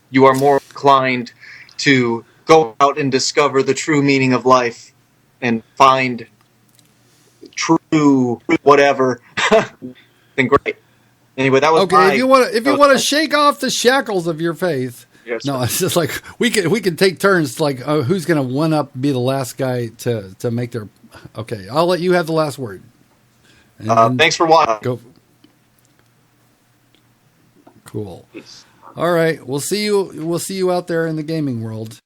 you are more inclined to go out and discover the true meaning of life and find true whatever, then great. Anyway, that was Okay, if you want to my- shake off the shackles of your faith. Yes, No, it's just like we can take turns, like who's going to one up, be the last guy to make their. Okay, I'll let you have the last word. And thanks for watching. go. Cool. All right, we'll see you out there in the gaming world.